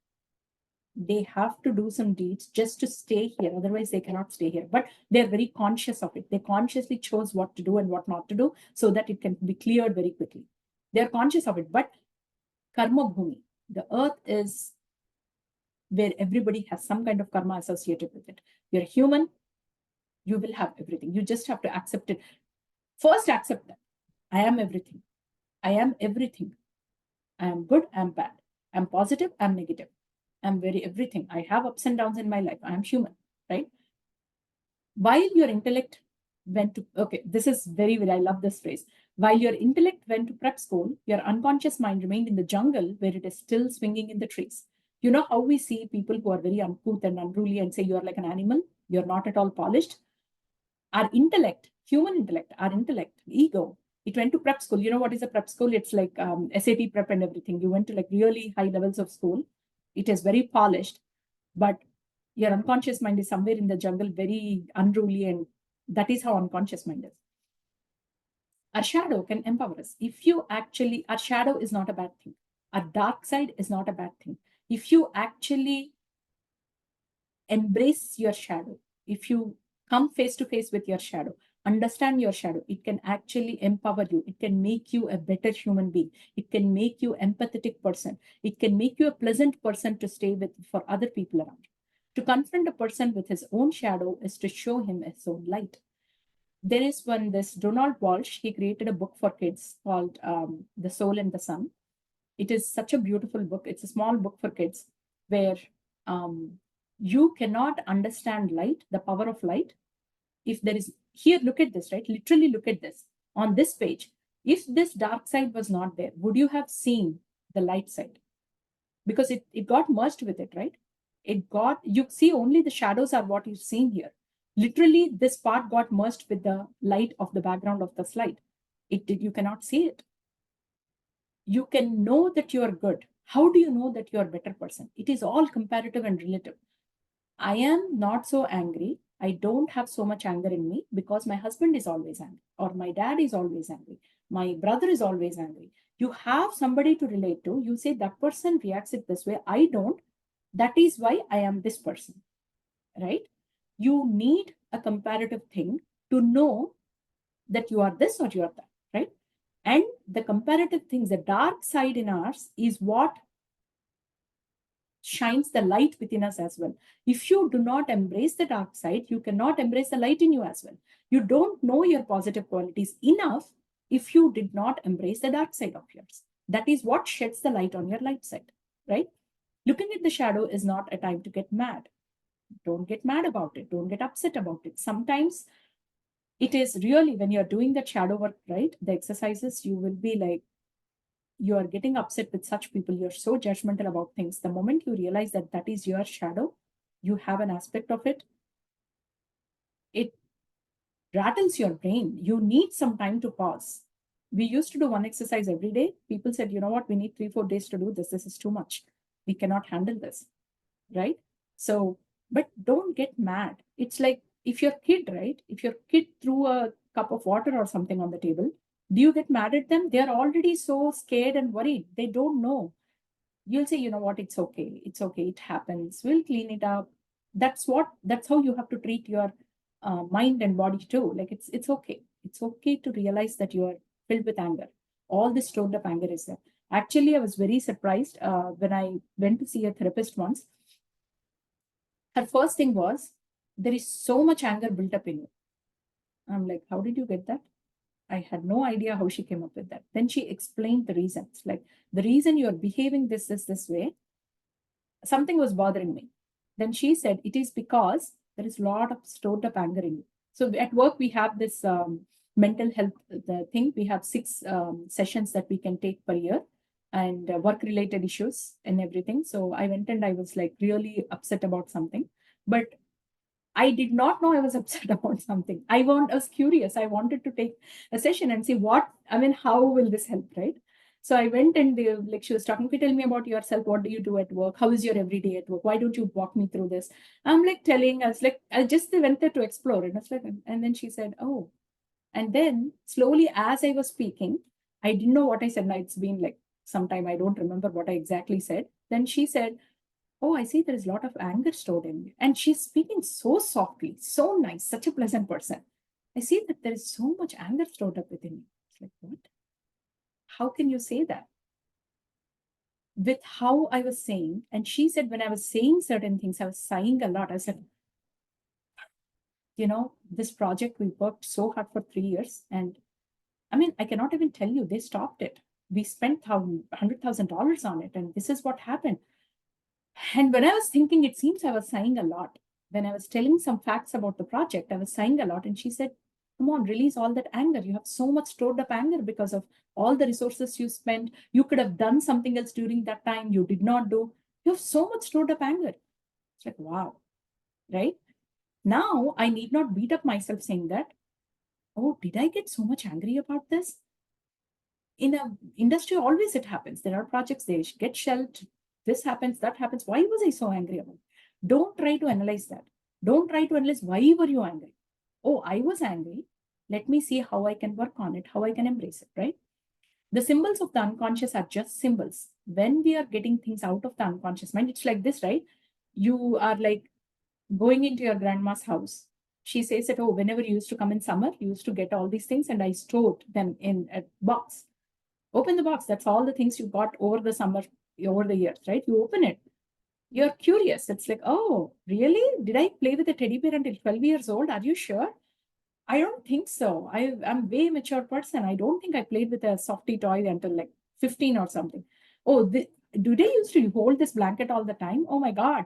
They have to do some deeds just to stay here. Otherwise, they cannot stay here. But they're very conscious of it. They consciously chose what to do and what not to do so that it can be cleared very quickly. They're conscious of it. But karma bhumi, the earth is where everybody has some kind of karma associated with it. You're human, you will have everything. You just have to accept it. First, accept that I am everything. I am everything. I am good, I am bad. I'm positive, I'm negative. I'm very everything. I have ups and downs in my life. I am human, right? While your intellect went to, okay, this is very, very, I love this phrase. While your intellect went to prep school, your unconscious mind remained in the jungle where it is still swinging in the trees. You know how we see people who are very uncouth and unruly and say you're like an animal, you're not at all polished? Our intellect, human intellect, our intellect, ego, it went to prep school. You know what is a prep school? It's like SAT prep and everything. You went to like really high levels of school. It is very polished, but your unconscious mind is somewhere in the jungle, very unruly, and that is how unconscious mind is. Our shadow can empower us. If you actually, our shadow is not a bad thing. Our dark side is not a bad thing. If you actually embrace your shadow, if you come face to face with your shadow, understand your shadow, it can actually empower you. It can make you a better human being. It can make you empathetic person. It can make you a pleasant person to stay with for other people around. To confront a person with his own shadow is to show him his own light. There is one, this Donald Walsh, he created a book for kids called The Soul and the Sun. It is such a beautiful book. It's a small book for kids where you cannot understand light, the power of light. If there is, here, look at this, right? Literally look at this. On this page, if this dark side was not there, would you have seen the light side? Because it got merged with it, right? You see only the shadows are what you're seeing here. Literally, this part got merged with the light of the background of the slide. You cannot see it. You can know that you are good. How do you know that you are a better person? It is all comparative and relative. I am not so angry. I don't have so much anger in me because my husband is always angry, or my dad is always angry. My brother is always angry. You have somebody to relate to. You say that person reacts it this way. I don't. That is why I am this person, right? You need a comparative thing to know that you are this or you are that, right? And the comparative things, the dark side in ours is what shines the light within us as well. If you do not embrace the dark side, you cannot embrace the light in you as well. You don't know your positive qualities enough if you did not embrace the dark side of yours. That is what sheds the light on your light side, right? Looking at the shadow is not a time to get mad. Don't get mad about it. Don't get upset about it. Sometimes it is really when you're doing that shadow work, right? The exercises, you will be like, you are getting upset with such people. You're so judgmental about things. The moment you realize that that is your shadow, you have an aspect of it, it rattles your brain. You need some time to pause. We used to do one exercise every day. People said, you know what, we need 3-4 days to do this. This is too much. We cannot handle this, right? So, but don't get mad. It's like if your kid, right? If your kid threw a cup of water or something on the table, do you get mad at them? They're already so scared and worried. They don't know. You'll say, you know what, it's okay. It's okay. It happens. We'll clean it up. That's how you have to treat your mind and body too. Like it's okay. It's okay to realize that you are filled with anger. All this stored up anger is there. Actually, I was very surprised when I went to see a therapist once. Her first thing was, there is so much anger built up in you. I'm like, how did you get that? I had no idea how she came up with that. Then she explained the reasons. Like, the reason you're behaving this way, something was bothering me. Then she said, it is because there is a lot of stored up anger in you. So at work, we have this mental health the thing. We have 6 sessions that we can take per year, and work related issues and everything. So I went and I was like really upset about something, but I did not know I was upset about something. I was curious. I wanted to take a session and see how will this help, right? So I went and like she was talking, tell me about yourself. What do you do at work? How is your everyday at work? Why don't you walk me through this? I'm like telling us, like, I just went there to explore. And it's like, and then she said, oh, and then slowly as I was speaking, I didn't know what I said. Now it's been like some time. I don't remember what I exactly said. Then she said, oh, I see there is a lot of anger stored in you. And she's speaking so softly, so nice, such a pleasant person. I see that there is so much anger stored up within you. It's like, what? How can you say that? With how I was saying, and she said, when I was saying certain things, I was sighing a lot. I said, this project, we worked so hard for 3 years. And I cannot even tell you, they stopped it. We spent $100,000 on it. And this is what happened. And when I was thinking, it seems I was sighing a lot. When I was telling some facts about the project, I was sighing a lot. And she said, come on, release all that anger. You have so much stored up anger because of all the resources you spent. You could have done something else during that time. You did not do. You have so much stored up anger. It's like, wow, right? Now I need not beat up myself saying that, oh, did I get so much angry about this? In a industry, always it happens. There are projects, they get shelved. This happens, that happens. Why was I so angry about it? Don't try to analyze that. Don't try to analyze why were you angry. Oh, I was angry. Let me see how I can work on it, how I can embrace it, right? The symbols of the unconscious are just symbols. When we are getting things out of the unconscious mind, it's like this, right? You are like going into your grandma's house. She says that, oh, whenever you used to come in summer, you used to get all these things, and I stored them in a box. Open the box. That's all the things you got over the summer, over the years, right? You open it. You're curious. It's like, oh, really? Did I play with a teddy bear until 12 years old? Are you sure? I don't think so. I'm way mature person. I don't think I played with a softy toy until like 15 or something. Oh, do they used to hold this blanket all the time? Oh my God.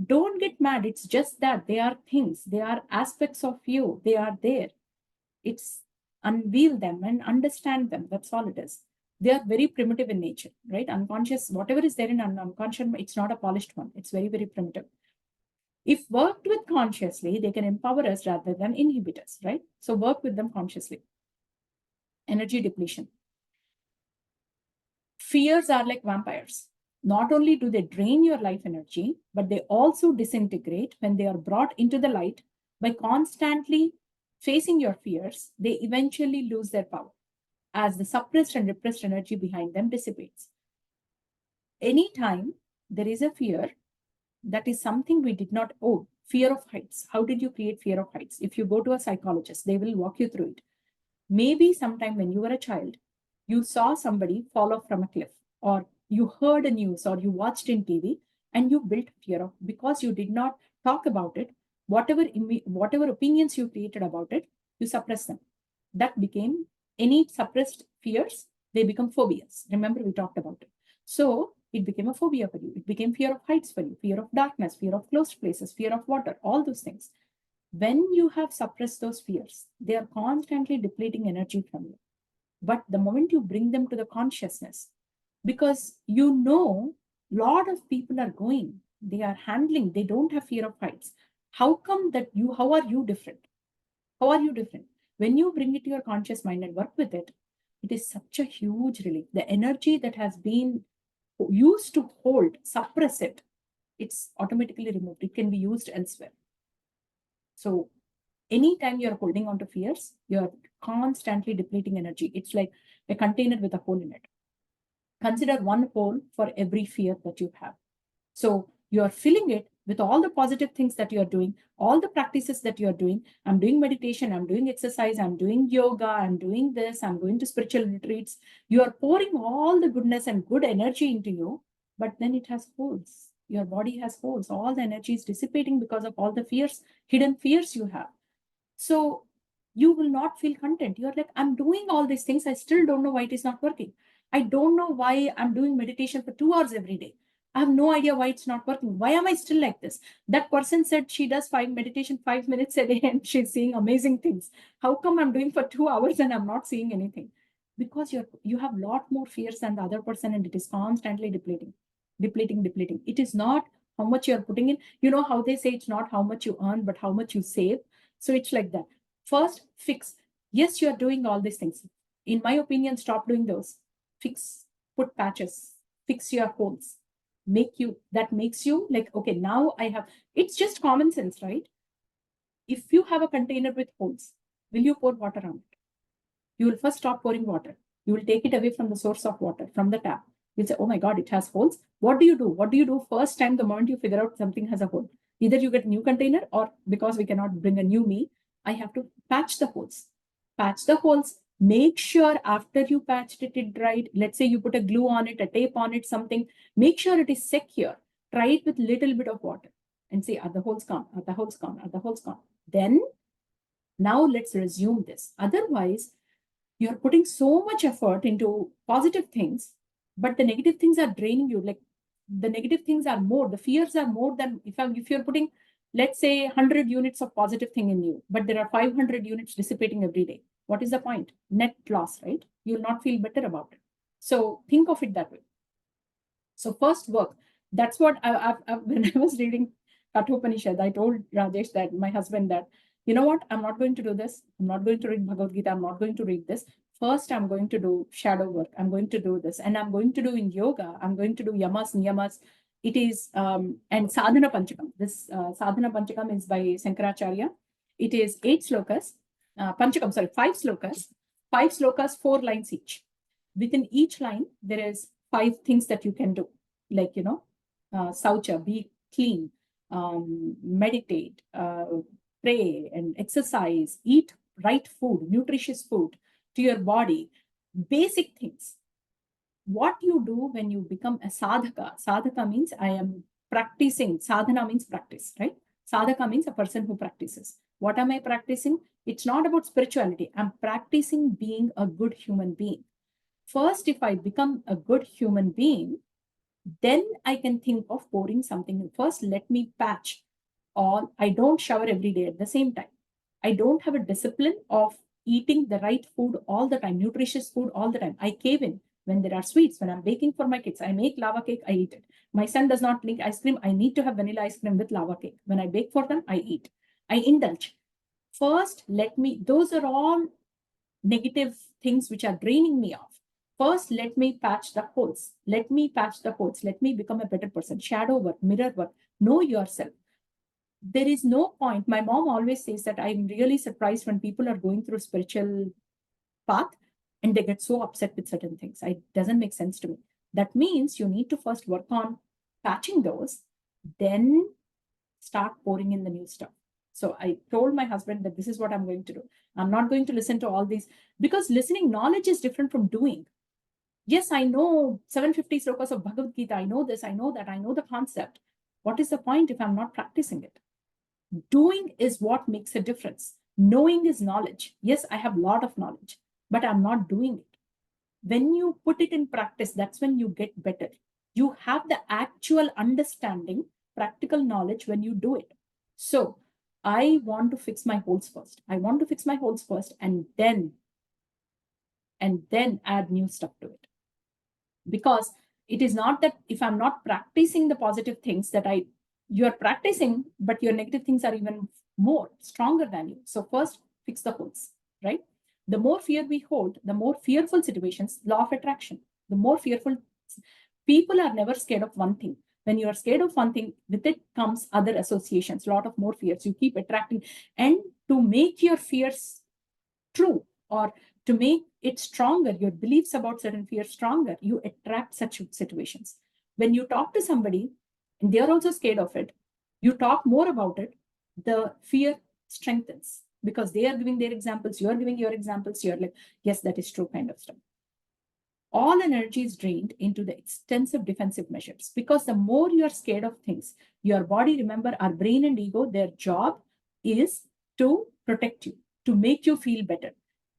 Don't get mad. It's just that they are things. They are aspects of you. They are there. It's unveil them and understand them. That's all it is. They are very primitive in nature, right? Unconscious, whatever is there in unconscious, it's not a polished one. It's very, very primitive. If worked with consciously, they can empower us rather than inhibit us, right? So work with them consciously. Energy depletion. Fears are like vampires. Not only do they drain your life energy, but they also disintegrate when they are brought into the light. By constantly facing your fears, they eventually lose their power as the suppressed and repressed energy behind them dissipates. Anytime there is a fear, that is something we did not own. Fear of heights. How did you create fear of heights? If you go to a psychologist, they will walk you through it. Maybe sometime when you were a child, you saw somebody fall off from a cliff, or you heard a news, or you watched in TV, and you built fear of, because you did not talk about it, whatever opinions you created about it, you suppress them. That became, any suppressed fears, they become phobias. Remember, we talked about it. So it became a phobia for you. It became fear of heights for you, fear of darkness, fear of closed places, fear of water, all those things. When you have suppressed those fears, they are constantly depleting energy from you. But the moment you bring them to the consciousness, because you know, lot of people are going, they are handling, they don't have fear of heights. How come that you, how are you different? How are you different? When you bring it to your conscious mind and work with it, it is such a huge relief. The energy that has been used to hold, suppress it, it's automatically removed. It can be used elsewhere. So anytime you're holding on to fears, you're constantly depleting energy. It's like a container with a hole in it. Consider one hole for every fear that you have. So you're filling it with all the positive things that you're doing, all the practices that you're doing. I'm doing meditation, I'm doing exercise, I'm doing yoga, I'm doing this, I'm going to spiritual retreats. You are pouring all the goodness and good energy into you, but then it has holes. Your body has holes. All the energy is dissipating because of all the fears, hidden fears you have. So you will not feel content. You're like, I'm doing all these things. I still don't know why it is not working. I don't know why I'm doing meditation for 2 hours every day. I have no idea why it's not working. Why am I still like this? That person said she does meditation 5 minutes a day and she's seeing amazing things. How come I'm doing for 2 hours and I'm not seeing anything? Because you have a lot more fears than the other person, and it is constantly depleting, depleting, depleting. It is not how much you're putting in. You know how they say it's not how much you earn, but how much you save. So it's like that. First, fix. Yes, you're doing all these things. In my opinion, stop doing those. Fix, put patches, fix your holes. That makes you like, okay, now I have, it's just common sense, right? If you have a container with holes, will you pour water on it? You will first stop pouring water. You will take it away from the source of water, from the tap. You'll say, oh my God, it has holes. What do you do? What do you do first time the moment you figure out something has a hole? Either you get a new container, or because we cannot bring a new me, I have to patch the holes. Patch the holes. Make sure after you patched it, it dried. Let's say you put a glue on it, a tape on it, something. Make sure it is secure. Try it with little bit of water and say, are the holes gone? Are the holes gone? Are the holes gone? Then now let's resume this. Otherwise, you're putting so much effort into positive things, but the negative things are draining you. Like, the negative things are more, the fears are more than, if you're putting, let's say, 100 units of positive thing in you, but there are 500 units dissipating every day. What is the point? Net loss, right? You'll not feel better about it. So think of it that way. So first work. That's what when I was reading Kathopanishad, I told Rajesh, that my husband, that, you know what, I'm not going to do this. I'm not going to read Bhagavad Gita. I'm not going to read this. First, I'm going to do shadow work. I'm going to do this. And I'm going to do in yoga. I'm going to do yamas, niyamas. It is, and sadhana panchakam. This sadhana panchakam is by Sankaracharya. It is 8 slokas, panchakam, sorry, 5 slokas, 4 lines each. Within each line, there is 5 things that you can do, like, saucha, be clean, meditate, pray and exercise, eat right food, nutritious food to your body, basic things. What you do when you become a sadhaka means I am practicing. Sadhana means practice, right? Sadhaka means a person who practices. What am I practicing? It's not about spirituality. I'm practicing being a good human being. First, if I become a good human being, then I can think of pouring something new. First, let me patch all. I don't shower every day at the same time. I don't have a discipline of eating the right food all the time, nutritious food all the time. I cave in when there are sweets. When I'm baking for my kids, I make lava cake, I eat it. My son does not like ice cream. I need to have vanilla ice cream with lava cake. When I bake for them, I eat. I indulge. First, those are all negative things which are draining me off. First, let me patch the holes. Let me patch the holes. Let me become a better person. Shadow work, mirror work, know yourself. There is no point. My mom always says that I'm really surprised when people are going through spiritual path and they get so upset with certain things. It doesn't make sense to me. That means you need to first work on patching those, then start pouring in the new stuff. So I told my husband that this is what I'm going to do. I'm not going to listen to all these, because listening, knowledge is different from doing. Yes, I know 750 slokas of Bhagavad Gita. I know this, I know that, I know the concept. What is the point if I'm not practicing it? Doing is what makes a difference. Knowing is knowledge. Yes, I have a lot of knowledge, but I'm not doing it. When you put it in practice, that's when you get better. You have the actual understanding, practical knowledge when you do it. So I want to fix my holes first. I want to fix my holes first and then add new stuff to it. Because it is not that if I'm not practicing the positive things that you're practicing, but your negative things are even more stronger than you. So first, fix the holes, right? The more fear we hold, the more fearful situations, law of attraction, the more fearful people are never scared of one thing. When you are scared of one thing, with it comes other associations, a lot of more fears. You keep attracting, and to make your fears true, or to make it stronger, your beliefs about certain fears stronger, you attract such situations. When you talk to somebody and they're also scared of it, you talk more about it, the fear strengthens because they are giving their examples, you're giving your examples, you're like, yes, that is true, kind of stuff. All energy is drained into the extensive defensive measures because the more you are scared of things, your body, remember, our brain and ego, their job is to protect you, to make you feel better.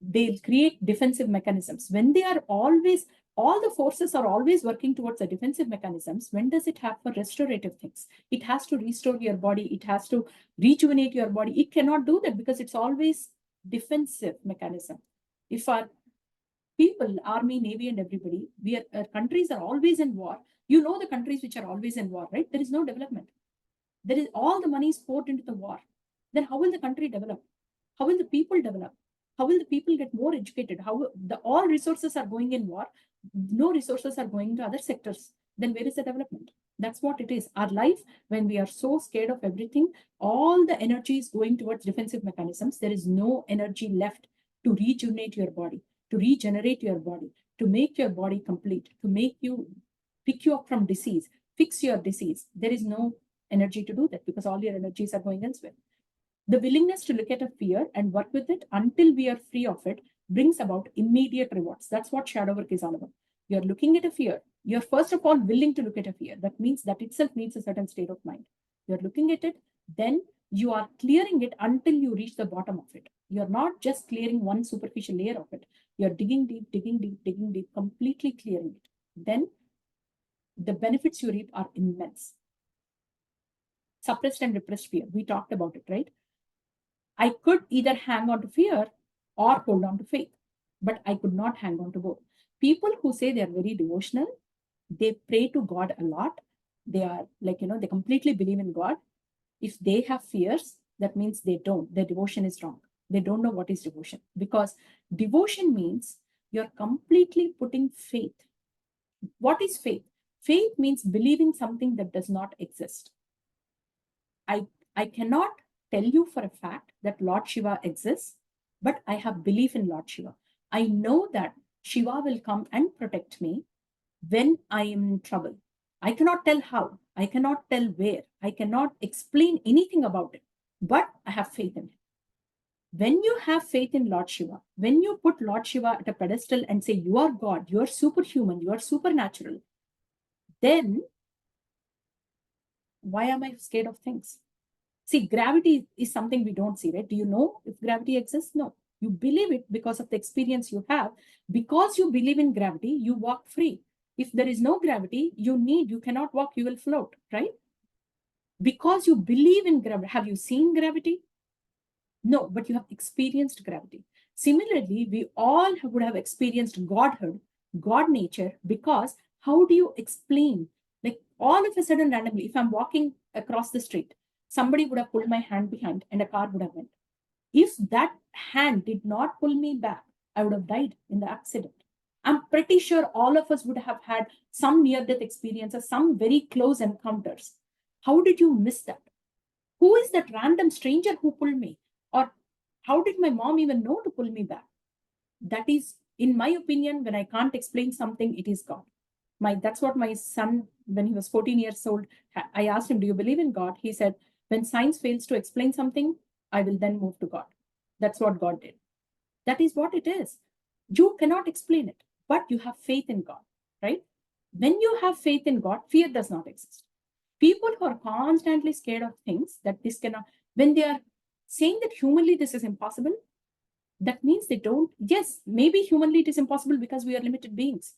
They'll create defensive mechanisms. When they are always, all the forces are always working towards the defensive mechanisms, when does it have for restorative things? It has to restore your body. It has to rejuvenate your body. It cannot do that because it's always defensive mechanism. If our people, army, navy, and everybody, our countries are always in war. You know the countries which are always in war, right? There is no development. There is all the money is poured into the war. Then how will the country develop? How will the people develop? How will the people get more educated? How the all resources are going in war? No resources are going to other sectors. Then where is the development? That's what it is. Our life, when we are so scared of everything, all the energy is going towards defensive mechanisms. There is no energy left to rejuvenate your body, to regenerate your body, to make your body complete, to make you pick you up from disease, fix your disease. There is no energy to do that because all your energies are going elsewhere. The willingness to look at a fear and work with it until we are free of it brings about immediate rewards. That's what shadow work is all about. You're looking at a fear. You're first of all willing to look at a fear. That means that itself needs a certain state of mind. You're looking at it, then you are clearing it until you reach the bottom of it. You're not just clearing one superficial layer of it. You're digging deep, digging deep, digging deep, completely clearing it. Then the benefits you reap are immense. Suppressed and repressed fear. We talked about it, right? I could either hang on to fear or hold on to faith, but I could not hang on to both. People who say they're very devotional, they pray to God a lot. They are like, they completely believe in God. If they have fears, that means they don't. Their devotion is wrong. They don't know what is devotion, because devotion means you're completely putting faith. What is faith? Faith means believing something that does not exist. I cannot tell you for a fact that Lord Shiva exists, but I have belief in Lord Shiva. I know that Shiva will come and protect me when I am in trouble. I cannot tell how, I cannot tell where, I cannot explain anything about it, but I have faith in it. When you have faith in Lord Shiva, when you put Lord Shiva at a pedestal and say, you are God, you are superhuman, you are supernatural, then why am I scared of things? See, gravity is something we don't see, right? Do you know if gravity exists? No. You believe it because of the experience you have. Because you believe in gravity, you walk free. If there is no gravity, you cannot walk, you will float, right? Because you believe in gravity. Have you seen gravity? No, but you have experienced gravity. Similarly, we all would have experienced Godhood, God nature, because how do you explain? Like all of a sudden, randomly, if I'm walking across the street, somebody would have pulled my hand behind and a car would have went. If that hand did not pull me back, I would have died in the accident. I'm pretty sure all of us would have had some near-death experiences, some very close encounters. How did you miss that? Who is that random stranger who pulled me? Or how did my mom even know to pull me back? That is, in my opinion, when I can't explain something, it is God. That's what my son, when he was 14 years old, I asked him, do you believe in God? He said, when science fails to explain something, I will then move to God. That's what God did. That is what it is. You cannot explain it, but you have faith in God, right? When you have faith in God, fear does not exist. People who are constantly scared of things that this cannot, when they are saying that humanly this is impossible, that means they don't, yes, maybe humanly it is impossible because we are limited beings.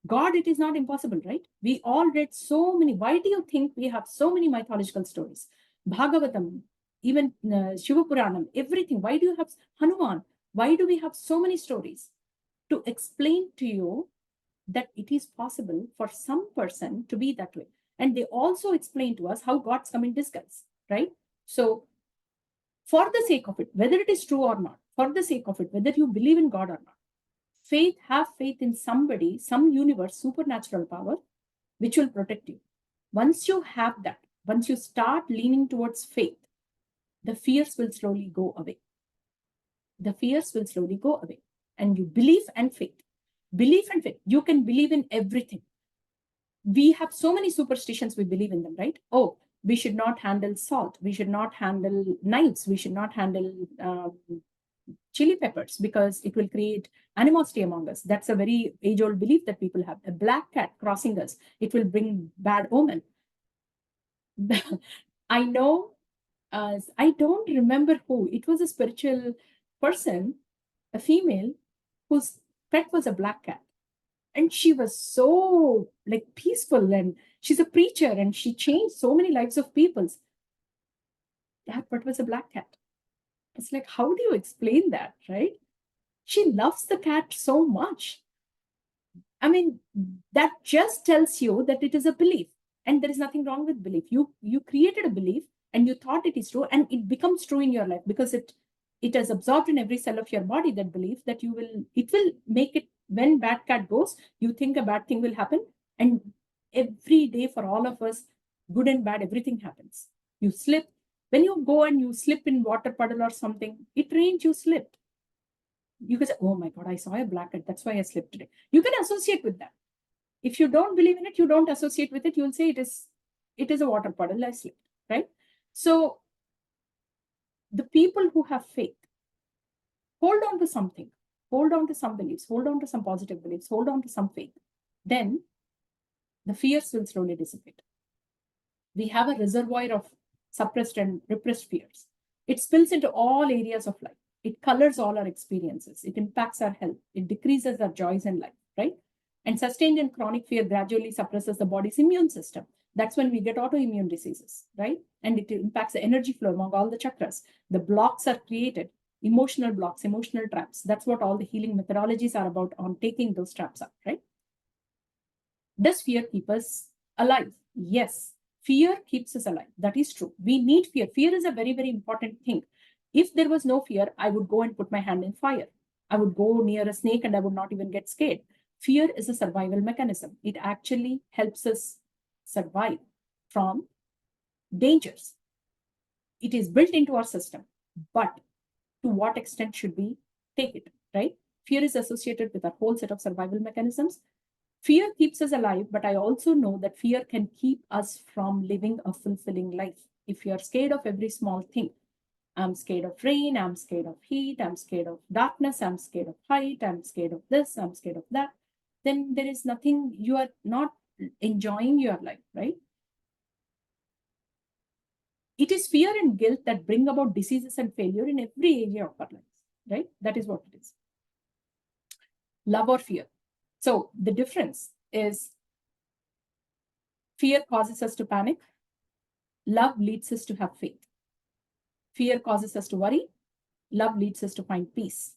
God, it is not impossible, right? We all read so many. Why do you think we have so many mythological stories? Bhagavatam, even Shiva Puranam, everything. Why do you have Hanuman? Why do we have so many stories? To explain to you that it is possible for some person to be that way. And they also explain to us how gods come in disguise, right? So, for the sake of it, whether it is true or not, for the sake of it, whether you believe in God or not, have faith in somebody, some universe, supernatural power, which will protect you. Once you have that, once you start leaning towards faith, the fears will slowly go away. The fears will slowly go away. And you believe and faith. Belief and faith. You can believe in everything. We have so many superstitions, we believe in them, right? Oh, we should not handle salt. We should not handle knives. We should not handle chili peppers because it will create animosity among us. That's a very age-old belief that people have. A black cat crossing us, it will bring bad omen. I know, I don't remember who. It was a spiritual person, a female, whose pet was a black cat. And she was so like peaceful, and she's a preacher, and she changed so many lives of people. That pet was a black cat. It's like, how do you explain that, right? She loves the cat so much. I mean, that just tells you that it is a belief, and there is nothing wrong with belief. You created a belief, and you thought it is true, and it becomes true in your life because it has absorbed in every cell of your body that belief that it will make it. When bad cat goes, you think a bad thing will happen, and every day for all of us, good and bad, everything happens. You slip. When you go and you slip in water puddle or something, it rains, you slipped. You can say, oh my God, I saw a black cat. That's why I slipped today. You can associate with that. If you don't believe in it, you don't associate with it. You'll say it is a water puddle. I slipped, right? So the people who have faith, hold on to something, hold on to some beliefs, hold on to some positive beliefs, hold on to some faith. Then the fears will slowly dissipate. We have a reservoir of suppressed and repressed fears. It spills into all areas of life. It colors all our experiences. It impacts our health. It decreases our joys in life, right? And sustained and chronic fear gradually suppresses the body's immune system. That's when we get autoimmune diseases, right? And it impacts the energy flow among all the chakras. The blocks are created, emotional blocks, emotional traps. That's what all the healing methodologies are about, on taking those traps up, right? Does fear keep us alive? Yes. Fear keeps us alive. That is true. We need fear. Fear is a very, very important thing. If there was no fear, I would go and put my hand in fire. I would go near a snake and I would not even get scared. Fear is a survival mechanism. It actually helps us survive from dangers. It is built into our system. But to what extent should we take it, right? Fear is associated with a whole set of survival mechanisms. Fear keeps us alive, but I also know that fear can keep us from living a fulfilling life. If you're scared of every small thing, I'm scared of rain, I'm scared of heat, I'm scared of darkness, I'm scared of height, I'm scared of this, I'm scared of that, then there is nothing, you are not enjoying your life, right? It is fear and guilt that bring about diseases and failure in every area of our lives, right? That is what it is. Love or fear. So the difference is fear causes us to panic. Love leads us to have faith. Fear causes us to worry. Love leads us to find peace.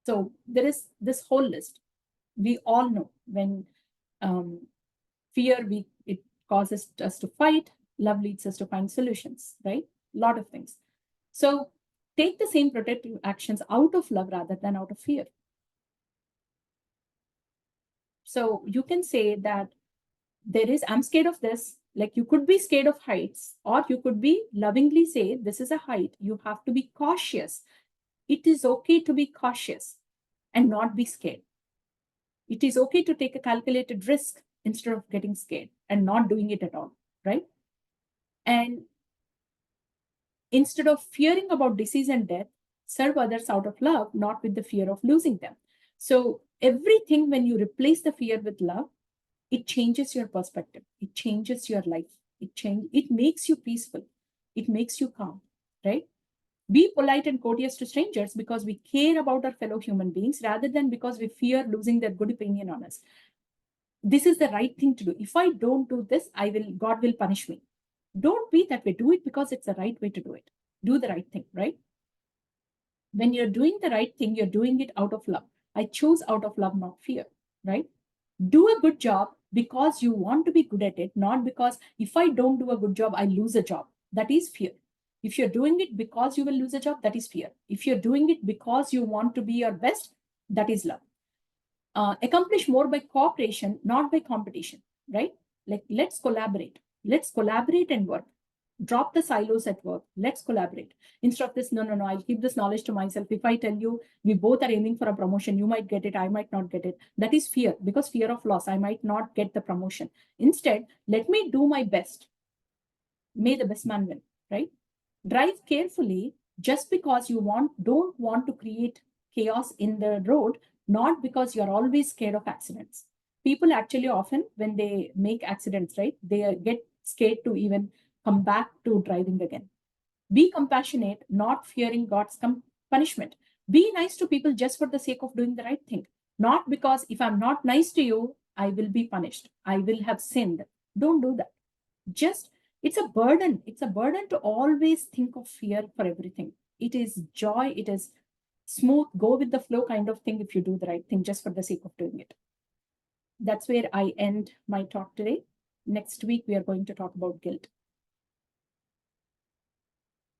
So there is this whole list. We all know when fear, it causes us to fight. Love leads us to find solutions, right? A lot of things. So take the same protective actions out of love rather than out of fear. So you can say that I'm scared of this. Like, you could be scared of heights, or you could be lovingly say, this is a height. You have to be cautious. It is okay to be cautious and not be scared. It is okay to take a calculated risk instead of getting scared and not doing it at all, right? And instead of fearing about disease and death, serve others out of love, not with the fear of losing them. So everything, when you replace the fear with love, it changes your perspective. It changes your life. It makes you peaceful. It makes you calm, right? Be polite and courteous to strangers because we care about our fellow human beings rather than because we fear losing their good opinion on us. This is the right thing to do. If I don't do this, God will punish me. Don't be that way. Do it because it's the right way to do it. Do the right thing, right? When you're doing the right thing, you're doing it out of love. I choose out of love, not fear, right? Do a good job because you want to be good at it, not because if I don't do a good job, I lose a job. That is fear. If you're doing it because you will lose a job, that is fear. If you're doing it because you want to be your best, that is love. Accomplish more by cooperation, not by competition, right? Like, let's collaborate. Let's collaborate and work. Drop the silos at work. Let's collaborate. Instead of this, no, I'll keep this knowledge to myself. If I tell you we both are aiming for a promotion, you might get it, I might not get it. That is fear, because fear of loss. I might not get the promotion. Instead, let me do my best. May the best man win, right? Drive carefully just because you don't want to create chaos in the road, not because you're always scared of accidents. People actually often, when they make accidents, right, they get scared to even come back to driving again. Be compassionate, not fearing God's punishment. Be nice to people just for the sake of doing the right thing, not because if I'm not nice to you, I will be punished. I will have sinned. Don't do that. Just, it's a burden. It's a burden to always think of fear for everything. It is joy. It is smooth, go with the flow kind of thing if you do the right thing just for the sake of doing it. That's where I end my talk today. Next week, we are going to talk about guilt.